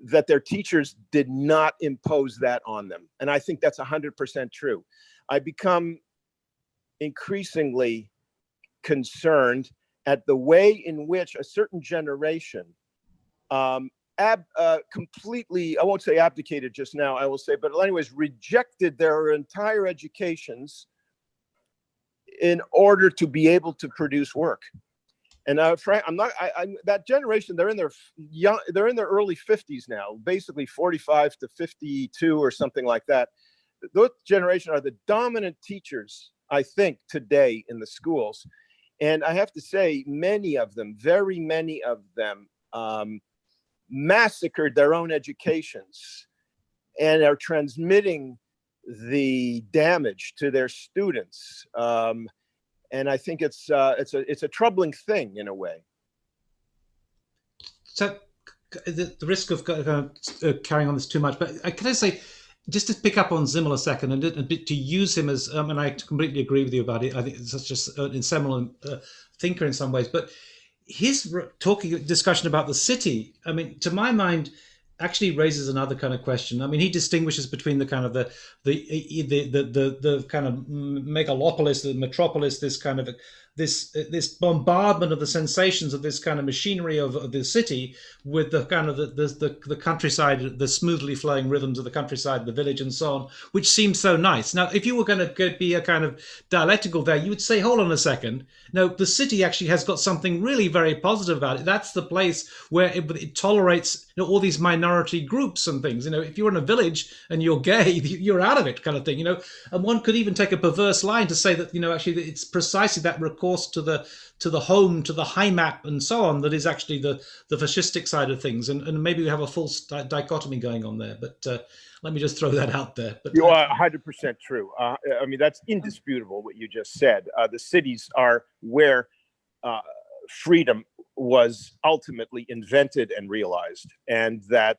that their teachers did not impose that on them. And I think that's 100% true. I become increasingly concerned at the way in which a certain generation completely, I won't say abdicated just now, I will say, but anyways, rejected their entire educations in order to be able to produce work. And Frank, that generation, they're in their early 50s now, basically 45 to 52 or something like that. Those generation are the dominant teachers, I think, today in the schools. And I have to say, very many of them, massacred their own educations and are transmitting the damage to their students. And I think it's a troubling thing in a way. So the risk of carrying on this too much, but can I say, just to pick up on Zimmel a second, and to use him as, and I completely agree with you about it. I think it's such a seminal thinker in some ways, but his discussion about the city, to my mind, actually raises another kind of question. He distinguishes between the kind of the kind of megalopolis, the metropolis, this kind of this bombardment of the sensations of this kind of machinery of the city, with the kind of the countryside, the smoothly flowing rhythms of the countryside, the village, and so on, which seems so nice. Now, if you were going to be a kind of dialectical there, you would say, hold on a second. No, the city actually has got something really very positive about it. That's the place where it tolerates all these minority groups and things. If you're in a village and you're gay, you're out of it, kind of thing. And one could even take a perverse line to say that actually it's precisely that recourse to the home, to the Heimat, and so on, that is actually the fascistic side of things. And maybe we have a false dichotomy going on there. But let me just throw that out there. But you are 100% true. That's indisputable what you just said. The cities are where freedom was ultimately invented and realized, and that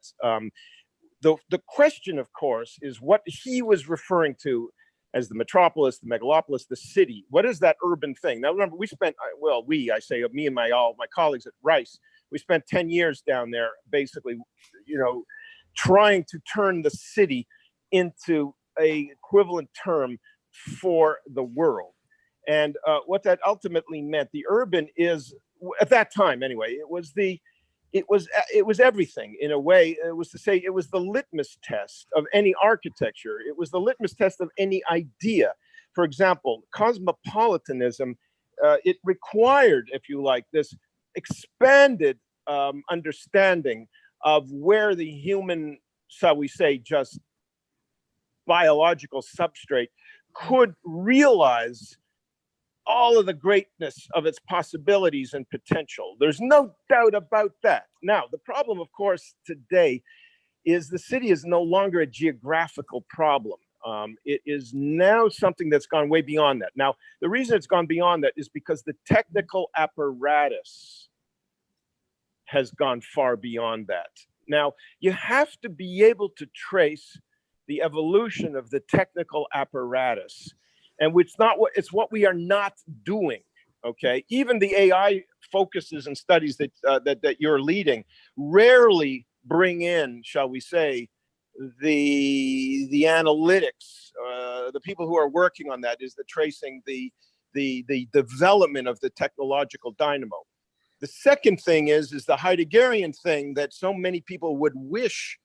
the question, of course, is what he was referring to as the metropolis, the megalopolis, the city. What is that urban thing? Now, remember, we spent, I say me and all my colleagues at Rice, we spent 10 years down there, basically, trying to turn the city into a equivalent term for the world. And what that ultimately meant, the urban is, at that time anyway, it was everything in a way. It was to say it was the litmus test of any architecture. It was the litmus test of any idea. For example, cosmopolitanism, it required, if you like, this expanded understanding of where the human, shall we say, just biological substrate could realize all of the greatness of its possibilities and potential. There's no doubt about that. Now, the problem, of course, today is the city is no longer a geographical problem. It is now something that's gone way beyond that. Now, the reason it's gone beyond that is because the technical apparatus has gone far beyond that. Now, you have to be able to trace the evolution of the technical apparatus, and it's what we are not doing. Okay, even the AI focuses and studies that you're leading rarely bring in, shall we say, the analytics. The people who are working on that is the tracing the development of the technological dynamo. The second thing is the Heideggerian thing that so many people would wish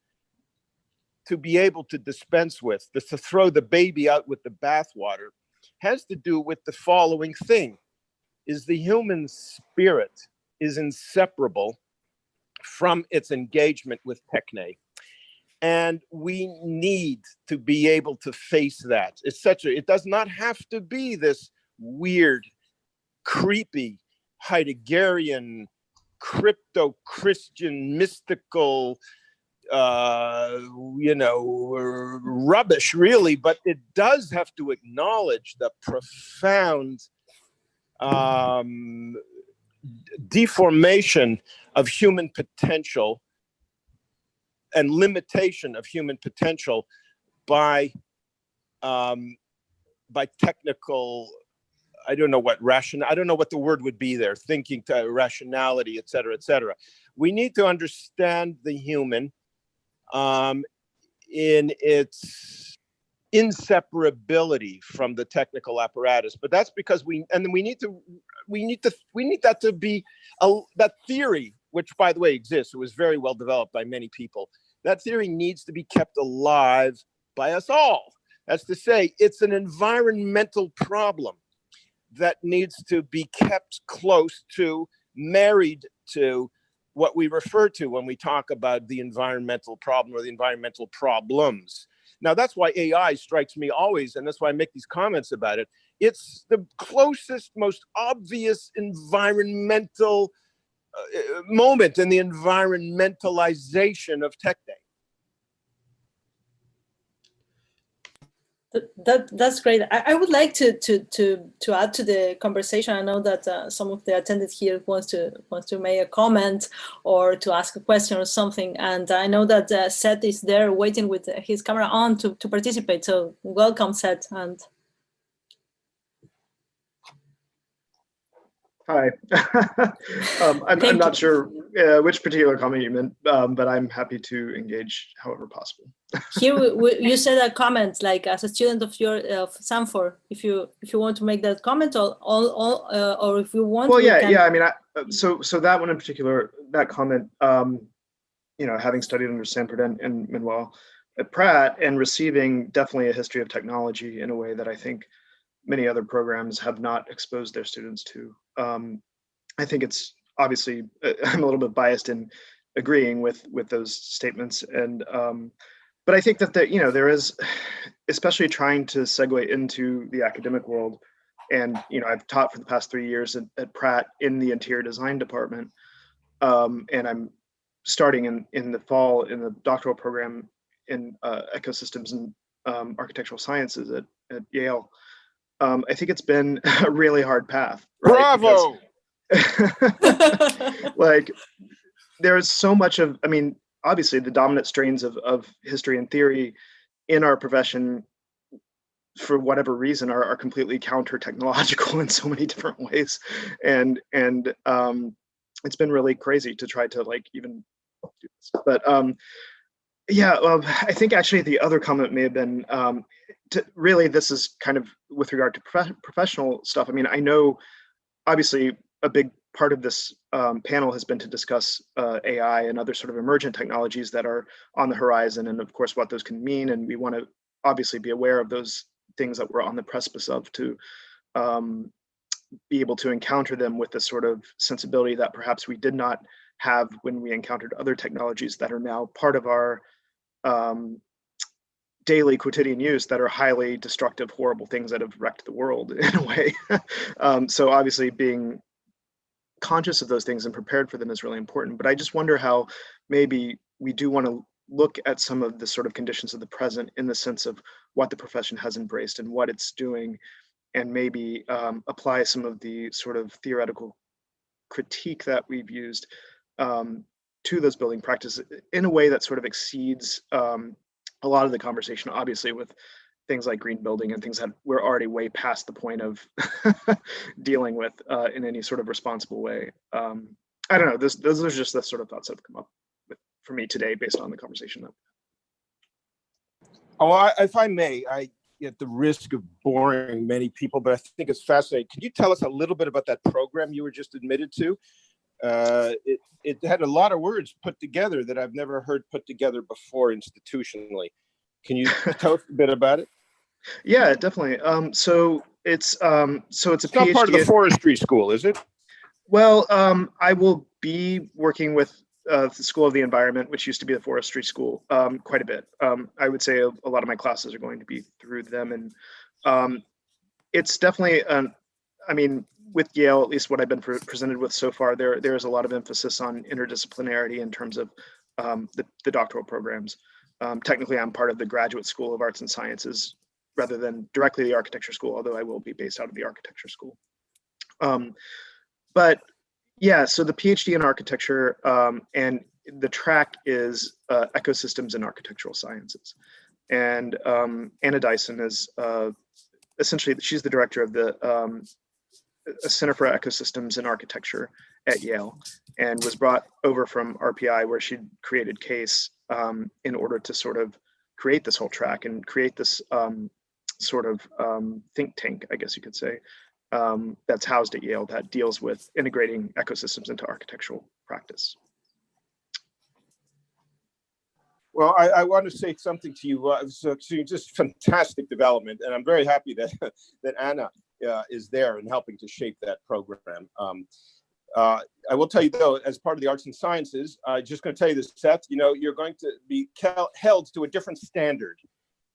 to be able to dispense with, to throw the baby out with the bathwater, has to do with the following thing: is the human spirit is inseparable from its engagement with techne. And we need to be able to face that. It does not have to be this weird, creepy, Heideggerian, crypto-Christian, mystical, rubbish, really, but it does have to acknowledge the profound deformation of human potential and limitation of human potential by technical, I don't know what the word would be there, thinking to rationality, et cetera, et cetera. We need to understand the human in its inseparability from the technical apparatus. But that's because we need that to be that theory, which, by the way, exists. It was very well developed by many people. That theory needs to be kept alive by us all. That's to say, it's an environmental problem that needs to be kept close to, married to what we refer to when we talk about the environmental problem or the environmental problems. Now, that's why AI strikes me always, and that's why I make these comments about it. It's the closest, most obvious environmental moment in the environmentalization of techne. That's great. I would like to add to the conversation. I know that some of the attendees here wants to make a comment or to ask a question or something, and I know that Seth is there waiting with his camera on to participate. So welcome, Seth. And hi. I'm not sure which particular comment you meant, but I'm happy to engage however possible. Here you said a comment, like as a student of Sanford, if you want to make that comment, or if you want. Well, yeah. I mean, so that one in particular, that comment, having studied under Sanford and Manuel at Pratt, and receiving definitely a history of technology in a way that I think many other programs have not exposed their students to. I think it's obviously, I'm a little bit biased in agreeing with those statements, and but I think that there is, especially trying to segue into the academic world, and I've taught for the past 3 years at Pratt in the interior design department, and I'm starting in the fall in the doctoral program in ecosystems and architectural sciences at Yale. I think it's been a really hard path. Right? Bravo! Like, there's so much of, obviously the dominant strains of history and theory in our profession, for whatever reason, are completely counter-technological in so many different ways. And it's been really crazy to try to even do this. But I think actually the other comment may have been, really, this is kind of with regard to professional stuff. I know obviously a big part of this panel has been to discuss AI and other sort of emergent technologies that are on the horizon, and of course what those can mean. And we want to obviously be aware of those things that we're on the precipice of, to be able to encounter them with the sort of sensibility that perhaps we did not have when we encountered other technologies that are now part of our daily quotidian use that are highly destructive, horrible things that have wrecked the world in a way. So obviously being conscious of those things and prepared for them is really important. But I just wonder how maybe we do want to look at some of the sort of conditions of the present in the sense of what the profession has embraced and what it's doing, and maybe apply some of the sort of theoretical critique that we've used to those building practices in a way that sort of exceeds a lot of the conversation, obviously, with things like green building and things that we're already way past the point of dealing with in any sort of responsible way. I don't know, those are just the sort of thoughts that have come up for me today based on the conversation. If I may, I at the risk of boring many people, but I think it's fascinating. Could you tell us a little bit about that program you were just admitted to? It had a lot of words put together that I've never heard put together before institutionally. Can you tell us a bit about it? Yeah, definitely. So it's a It's PhD. not part of the forestry school, is it? Well, I will be working with the School of the Environment, which used to be the forestry school, quite a bit. I would say a lot of my classes are going to be through them, and it's definitely I mean, with Yale, at least what I've been presented with so far, there's a lot of emphasis on interdisciplinarity in terms of the doctoral programs. Technically, I'm part of the Graduate School of Arts and Sciences rather than directly the architecture school, although I will be based out of the architecture school. But yeah, so the PhD in architecture and the track is ecosystems and architectural sciences. And Anna Dyson is essentially, she's the director of the Center for Ecosystems and Architecture at Yale, and was brought over from RPI, where she'd created CASE in order to sort of create this whole track and create this sort of think tank, I guess you could say, that's housed at Yale that deals with integrating ecosystems into architectural practice. Well, I want to say something to you. So just fantastic development, and I'm very happy that that Anna is there and helping to shape that program. I will tell you though, as part of the arts and sciences, I'm just going to tell you this, Seth. You know, you're going to be held to a different standard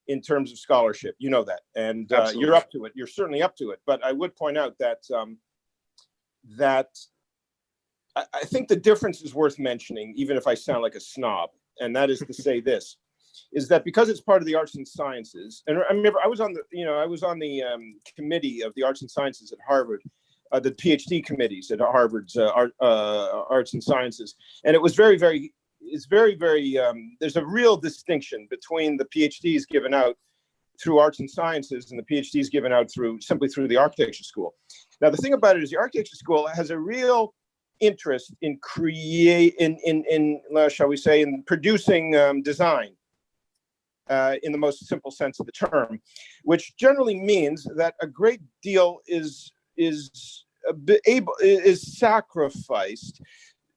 in terms of scholarship. You know that, and you're up to it. You're certainly up to it. But I would point out that that I think the difference is worth mentioning, even if I sound like a snob. And that is to say this, is that because it's part of the arts and sciences, and I remember I was on the committee of the arts and sciences at Harvard, the PhD committees at Harvard's arts and sciences, and it was very, there's a real distinction between the PhDs given out through arts and sciences and the PhDs given out simply through the architecture school. Now, the thing about it is the architecture school has a real interest in shall we say, in producing design in the most simple sense of the term, which generally means that a great deal is sacrificed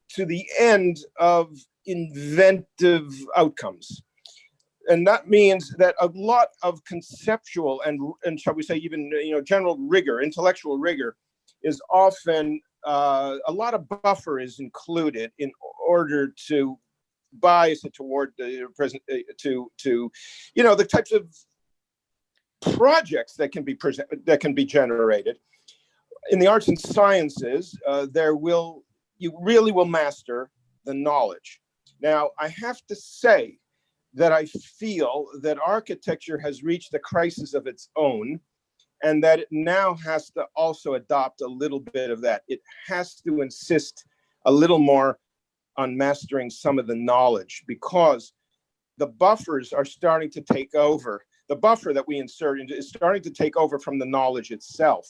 to the end of inventive outcomes. And that means that a lot of conceptual and shall we say even general rigor, intellectual rigor, is often a lot of buffer is included in order to bias it toward the present to the types of projects that can be generated in the arts and sciences. You really will master the knowledge. Now, I have to say that I feel that architecture has reached a crisis of its own, and that it now has to also adopt a little bit of that. It has to insist a little more on mastering some of the knowledge, because the buffers are starting to take over. The buffer that we insert into is starting to take over from the knowledge itself.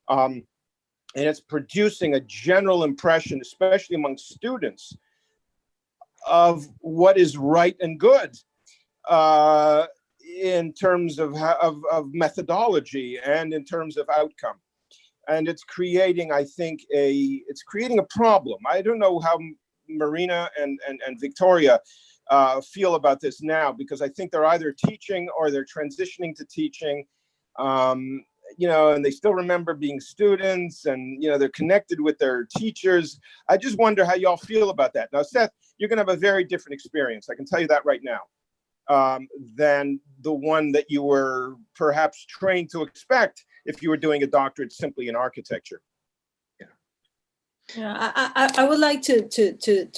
And it's producing a general impression, especially among students, of what is right and good. In terms of methodology and in terms of outcome. And it's creating, I think, a problem. I don't know how Marina and Victoria feel about this now, because I think they're either teaching or they're transitioning to teaching, and they still remember being students, and, they're connected with their teachers. I just wonder how y'all feel about that. Now, Seth, you're going to have a very different experience. I can tell you that right now. than the one that you were perhaps trained to expect if you were doing a doctorate simply in architecture. Yeah, I would like to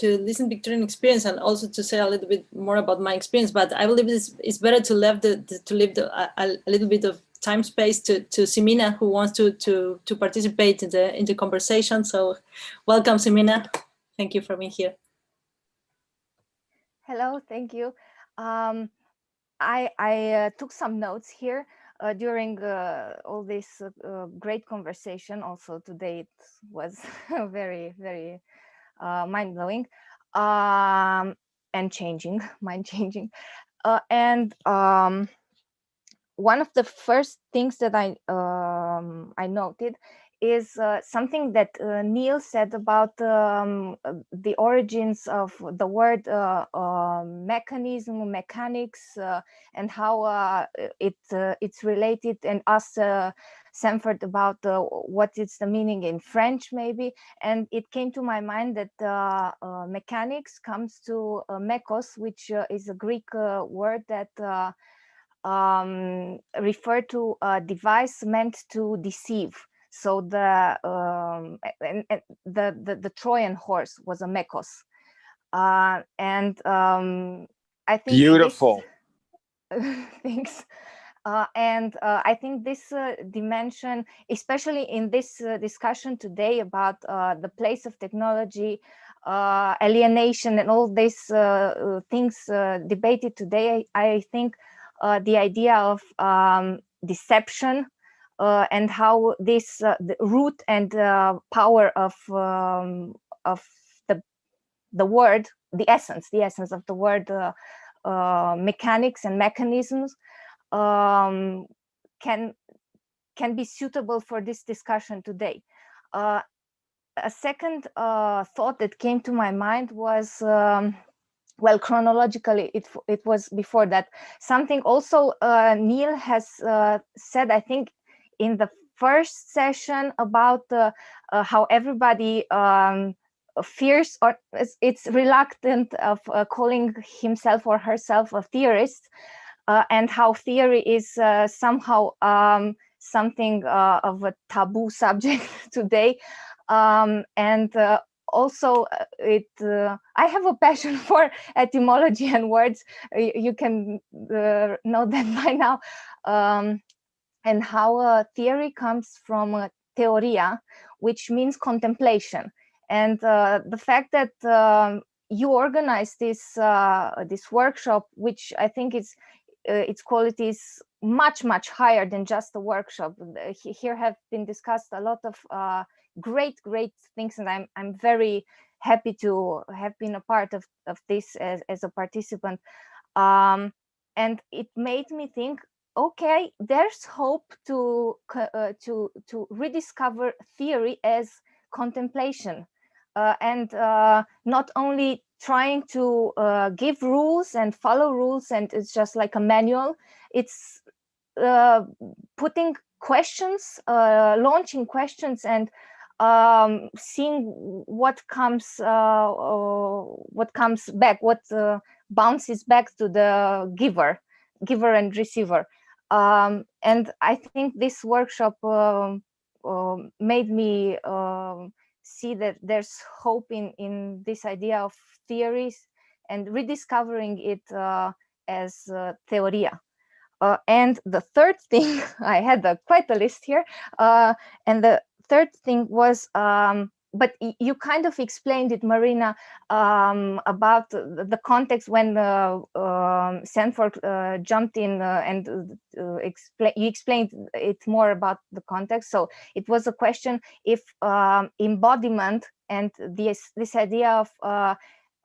listen to Victorian experience and also to say a little bit more about my experience. But I believe it's better to leave a little bit of time space to Ximena, who wants to participate in the conversation. So, welcome, Ximena. Thank you for being here. Hello, thank you. I took some notes here during all this great conversation. Also today it was very, very mind-blowing and mind-changing. And one of the first things that I noted is something that Neil said about the origins of the word mechanism, mechanics, and how it's related, and asked Sanford about what is the meaning in French, maybe. And it came to my mind that mechanics comes to mekos, which is a Greek word that refer to a device meant to deceive. So the Trojan horse was a mekos, and I think beautiful. Thanks. And I think this dimension, especially in this discussion today about the place of technology, alienation, and all these things debated today, I think the idea of deception and how this the root and power of the word, the essence of the word mechanics and mechanisms can be suitable for this discussion today. A second thought that came to my mind was, well, chronologically, it was before that. Something also Neil has said, I think, in the first session about how everybody fears or it's reluctant of calling himself or herself a theorist, and how theory is somehow something of a taboo subject today. And also I have a passion for etymology and words. You can know that by now. And how theory comes from theoria, which means contemplation. And the fact that you organized this workshop, which I think is its quality is much higher than just a workshop. Here have been discussed a lot of great things, and I'm very happy to have been a part of this as a participant. And it made me think, okay, there's hope to rediscover theory as contemplation, and not only trying to give rules and follow rules, and it's just like a manual. It's putting questions, launching questions, and seeing what comes back, what bounces back to the giver and receiver. And I think this workshop made me see that there's hope in this idea of theories and rediscovering it as theoria. And the third thing, I had quite a list here, and the third thing was, but you kind of explained it, Marina, about the context when Sanford jumped in and you explained it more about the context. So it was a question if embodiment and this idea of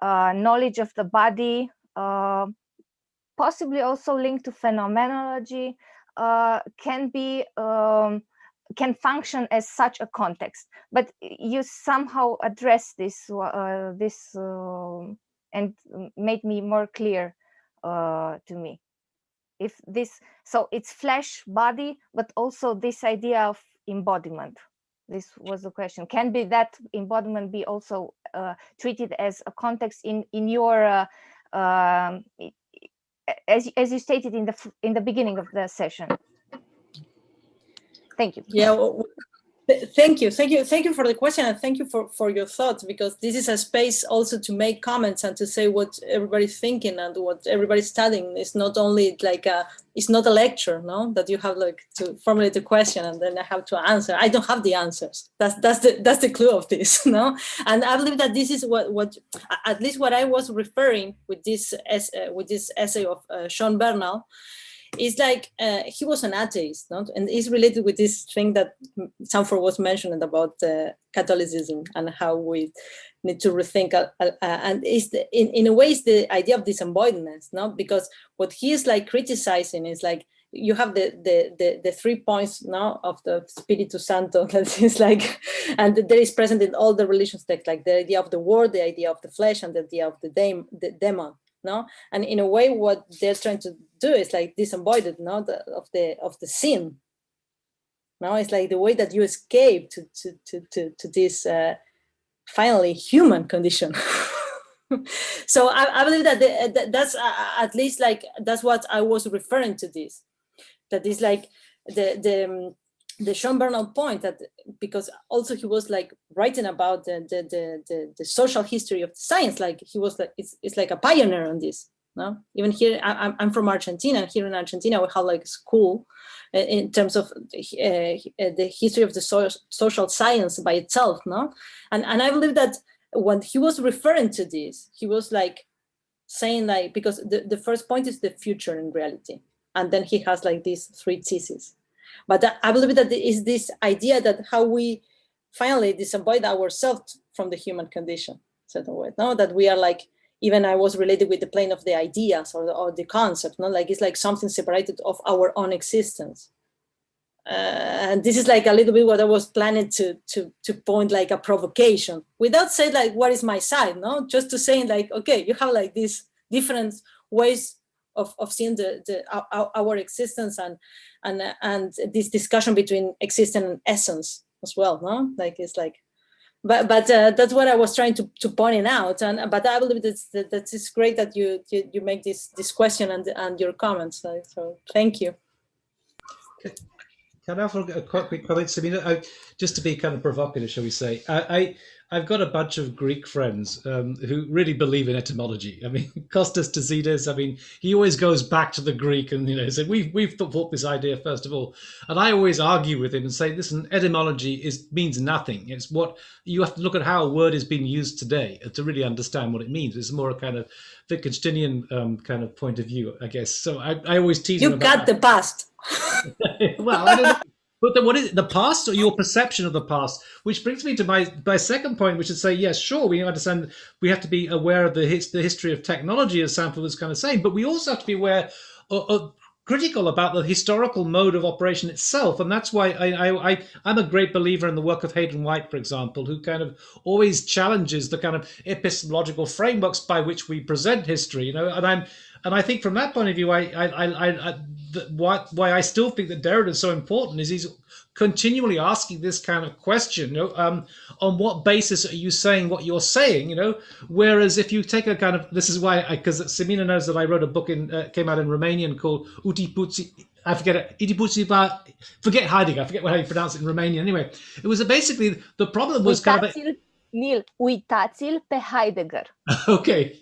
knowledge of the body, possibly also linked to phenomenology, can function as such a context. But you somehow addressed this and made me more clear to me. If this, so it's flesh, body, but also this idea of embodiment. This was the question. Can be that embodiment be also treated as a context in your as you stated in the beginning of the session. Thank you. Yeah. Thank you for the question, and thank you for your thoughts, because this is a space also to make comments and to say what everybody's thinking and what everybody's studying. It's not only like it's not a lecture, no, that you have like to formulate a question and then I have to answer. I don't have the answers. That's the clue of this, no. And I believe that this is what at least what I was referring with this essay of Sean Bernal. It's like he was an atheist, no? And it's related with this thing that Sanford was mentioning about Catholicism and how we need to rethink. And it's in a way, it's the idea of disembodiedness, no? Because what he is like criticizing is like you have the 3 points now of the Spiritu Santo that is like, and there is present in all the religious texts, like the idea of the word, the idea of the flesh, and the idea of the demon. No, and in a way, what they're trying to do is like disembodied, no, of the sin. No, it's like the way that you escape to this finally human condition. So I believe that that's at least like that's what I was referring to. This that is like the Sean Bernal point, that because also he was like writing about the social history of science, like he was like it's like a pioneer on this. No, even here I'm from Argentina, and here in Argentina we have like a school in terms of the history of the social science by itself. No, and I believe that when he was referring to this, he was like saying like, because the first point is the future in reality, and then he has like these 3 theses. But I believe that is this idea that how we finally disembodied ourselves from the human condition, certain way. No, that we are like, even I was related with the plane of the ideas or the concept. No, like it's like something separated of our own existence. And this is like a little bit what I was planning to point like a provocation, without saying like what is my side. No, just to saying like, okay, you have like these different ways of seeing our existence and this discussion between existence and essence as well, no? Like it's like, but that's what I was trying to point out, but I believe that it's great that you make this question and your comments. So thank you. Can I offer a quick comment, Samina? Just to be kind of provocative, shall we say? I've got a bunch of Greek friends who really believe in etymology. I mean, Kostas Tzitzidis, I mean, he always goes back to the Greek and, said, we've thought this idea first of all. And I always argue with him and say, listen, etymology means nothing. It's what you have to look at how a word is being used today to really understand what it means. It's more a kind of Wittgensteinian kind of point of view, I guess. So I always tease him about got the past. Well, I don't know. But then what is it, the past or your perception of the past? Which brings me to my second point, which is say, yes, sure, we understand we have to be aware of the history of technology, as Sanford was kind of saying, but we also have to be aware of critical about the historical mode of operation itself. And that's why I'm a great believer in the work of Hayden White, for example, who kind of always challenges the kind of epistemological frameworks by which we present history, and I think from that point of view, why I still think that Derrida is so important is he's continually asking this kind of question, on what basis are you saying what you're saying, whereas if you take a kind of, this is why, because Samina knows that I wrote a book came out in Romanian called Utiputsi, I forget it, Utiputsi, forget Heidegger, I forget how you pronounce it in Romanian. Anyway, it was basically, the problem was kind of... Neil, uitați-l pe Heidegger. Okay.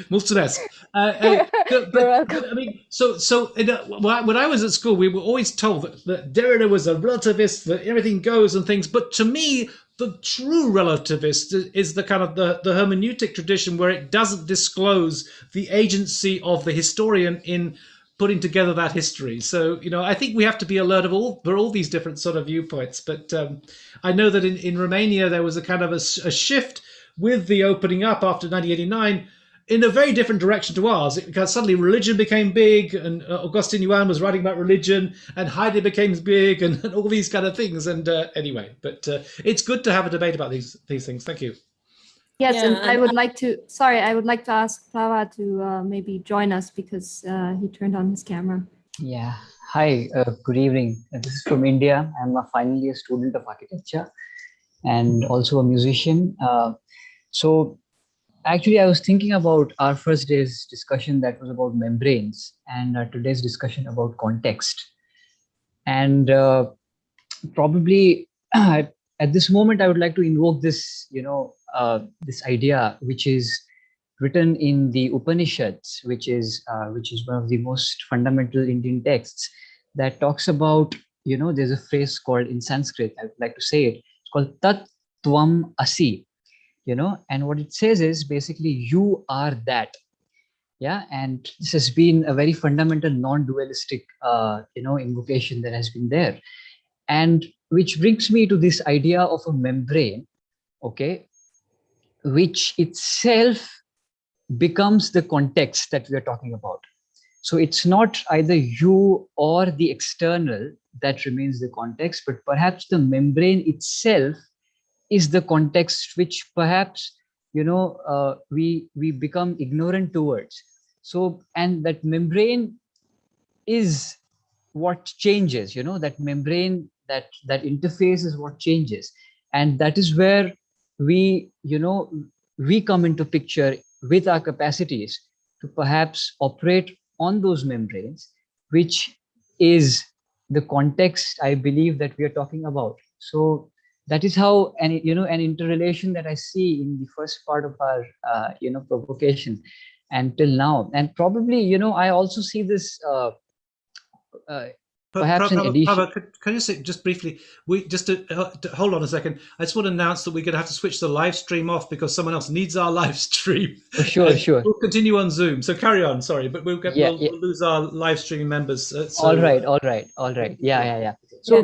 Mulțumesc. But, I mean, so when I was at school, we were always told that Derrida was a relativist, that everything goes and things. But to me, the true relativist is the kind of the hermeneutic tradition where it doesn't disclose the agency of the historian in putting together that history. So, I think we have to be alert of all these different sort of viewpoints. But I know that in Romania, there was a kind of a shift with the opening up after 1989 in a very different direction to ours, because suddenly religion became big, and Augustin Ioan was writing about religion, and Heidegger became big, and all these kind of things. And anyway, but it's good to have a debate about these things. Thank you. Yes, yeah, and I would like to ask Flava to maybe join us, because he turned on his camera. Yeah. Hi, good evening. This is from India. I'm a final year student of architecture and also a musician. So actually, I was thinking about our first day's discussion that was about membranes, and today's discussion about context. And probably at this moment, I would like to invoke this, this idea, which is written in the Upanishads, which is one of the most fundamental Indian texts that talks about, there's a phrase called in Sanskrit, I would like to say it, it's called Tat Tvam Asi, and what it says is basically you are that. Yeah, and this has been a very fundamental non-dualistic, invocation that has been there. And which brings me to this idea of a membrane, okay, which itself becomes the context that we are talking about. So it's not either you or the external that remains the context, but perhaps the membrane itself is the context which perhaps, we become ignorant towards. So, and that membrane is what changes, that membrane, that interface is what changes. And that is where we, we come into picture with our capacities to perhaps operate on those membranes, which is the context, I believe, that we are talking about. So that is how an interrelation that I see in the first part of our provocation until now. And probably, I also see this perhaps an addition. Prabha, can you say just briefly, to hold on a second, I just want to announce that we're going to have to switch the live stream off because someone else needs our live stream. Sure. We'll continue on Zoom. So carry on, sorry, but we'll lose our live stream members. All right. Yeah. So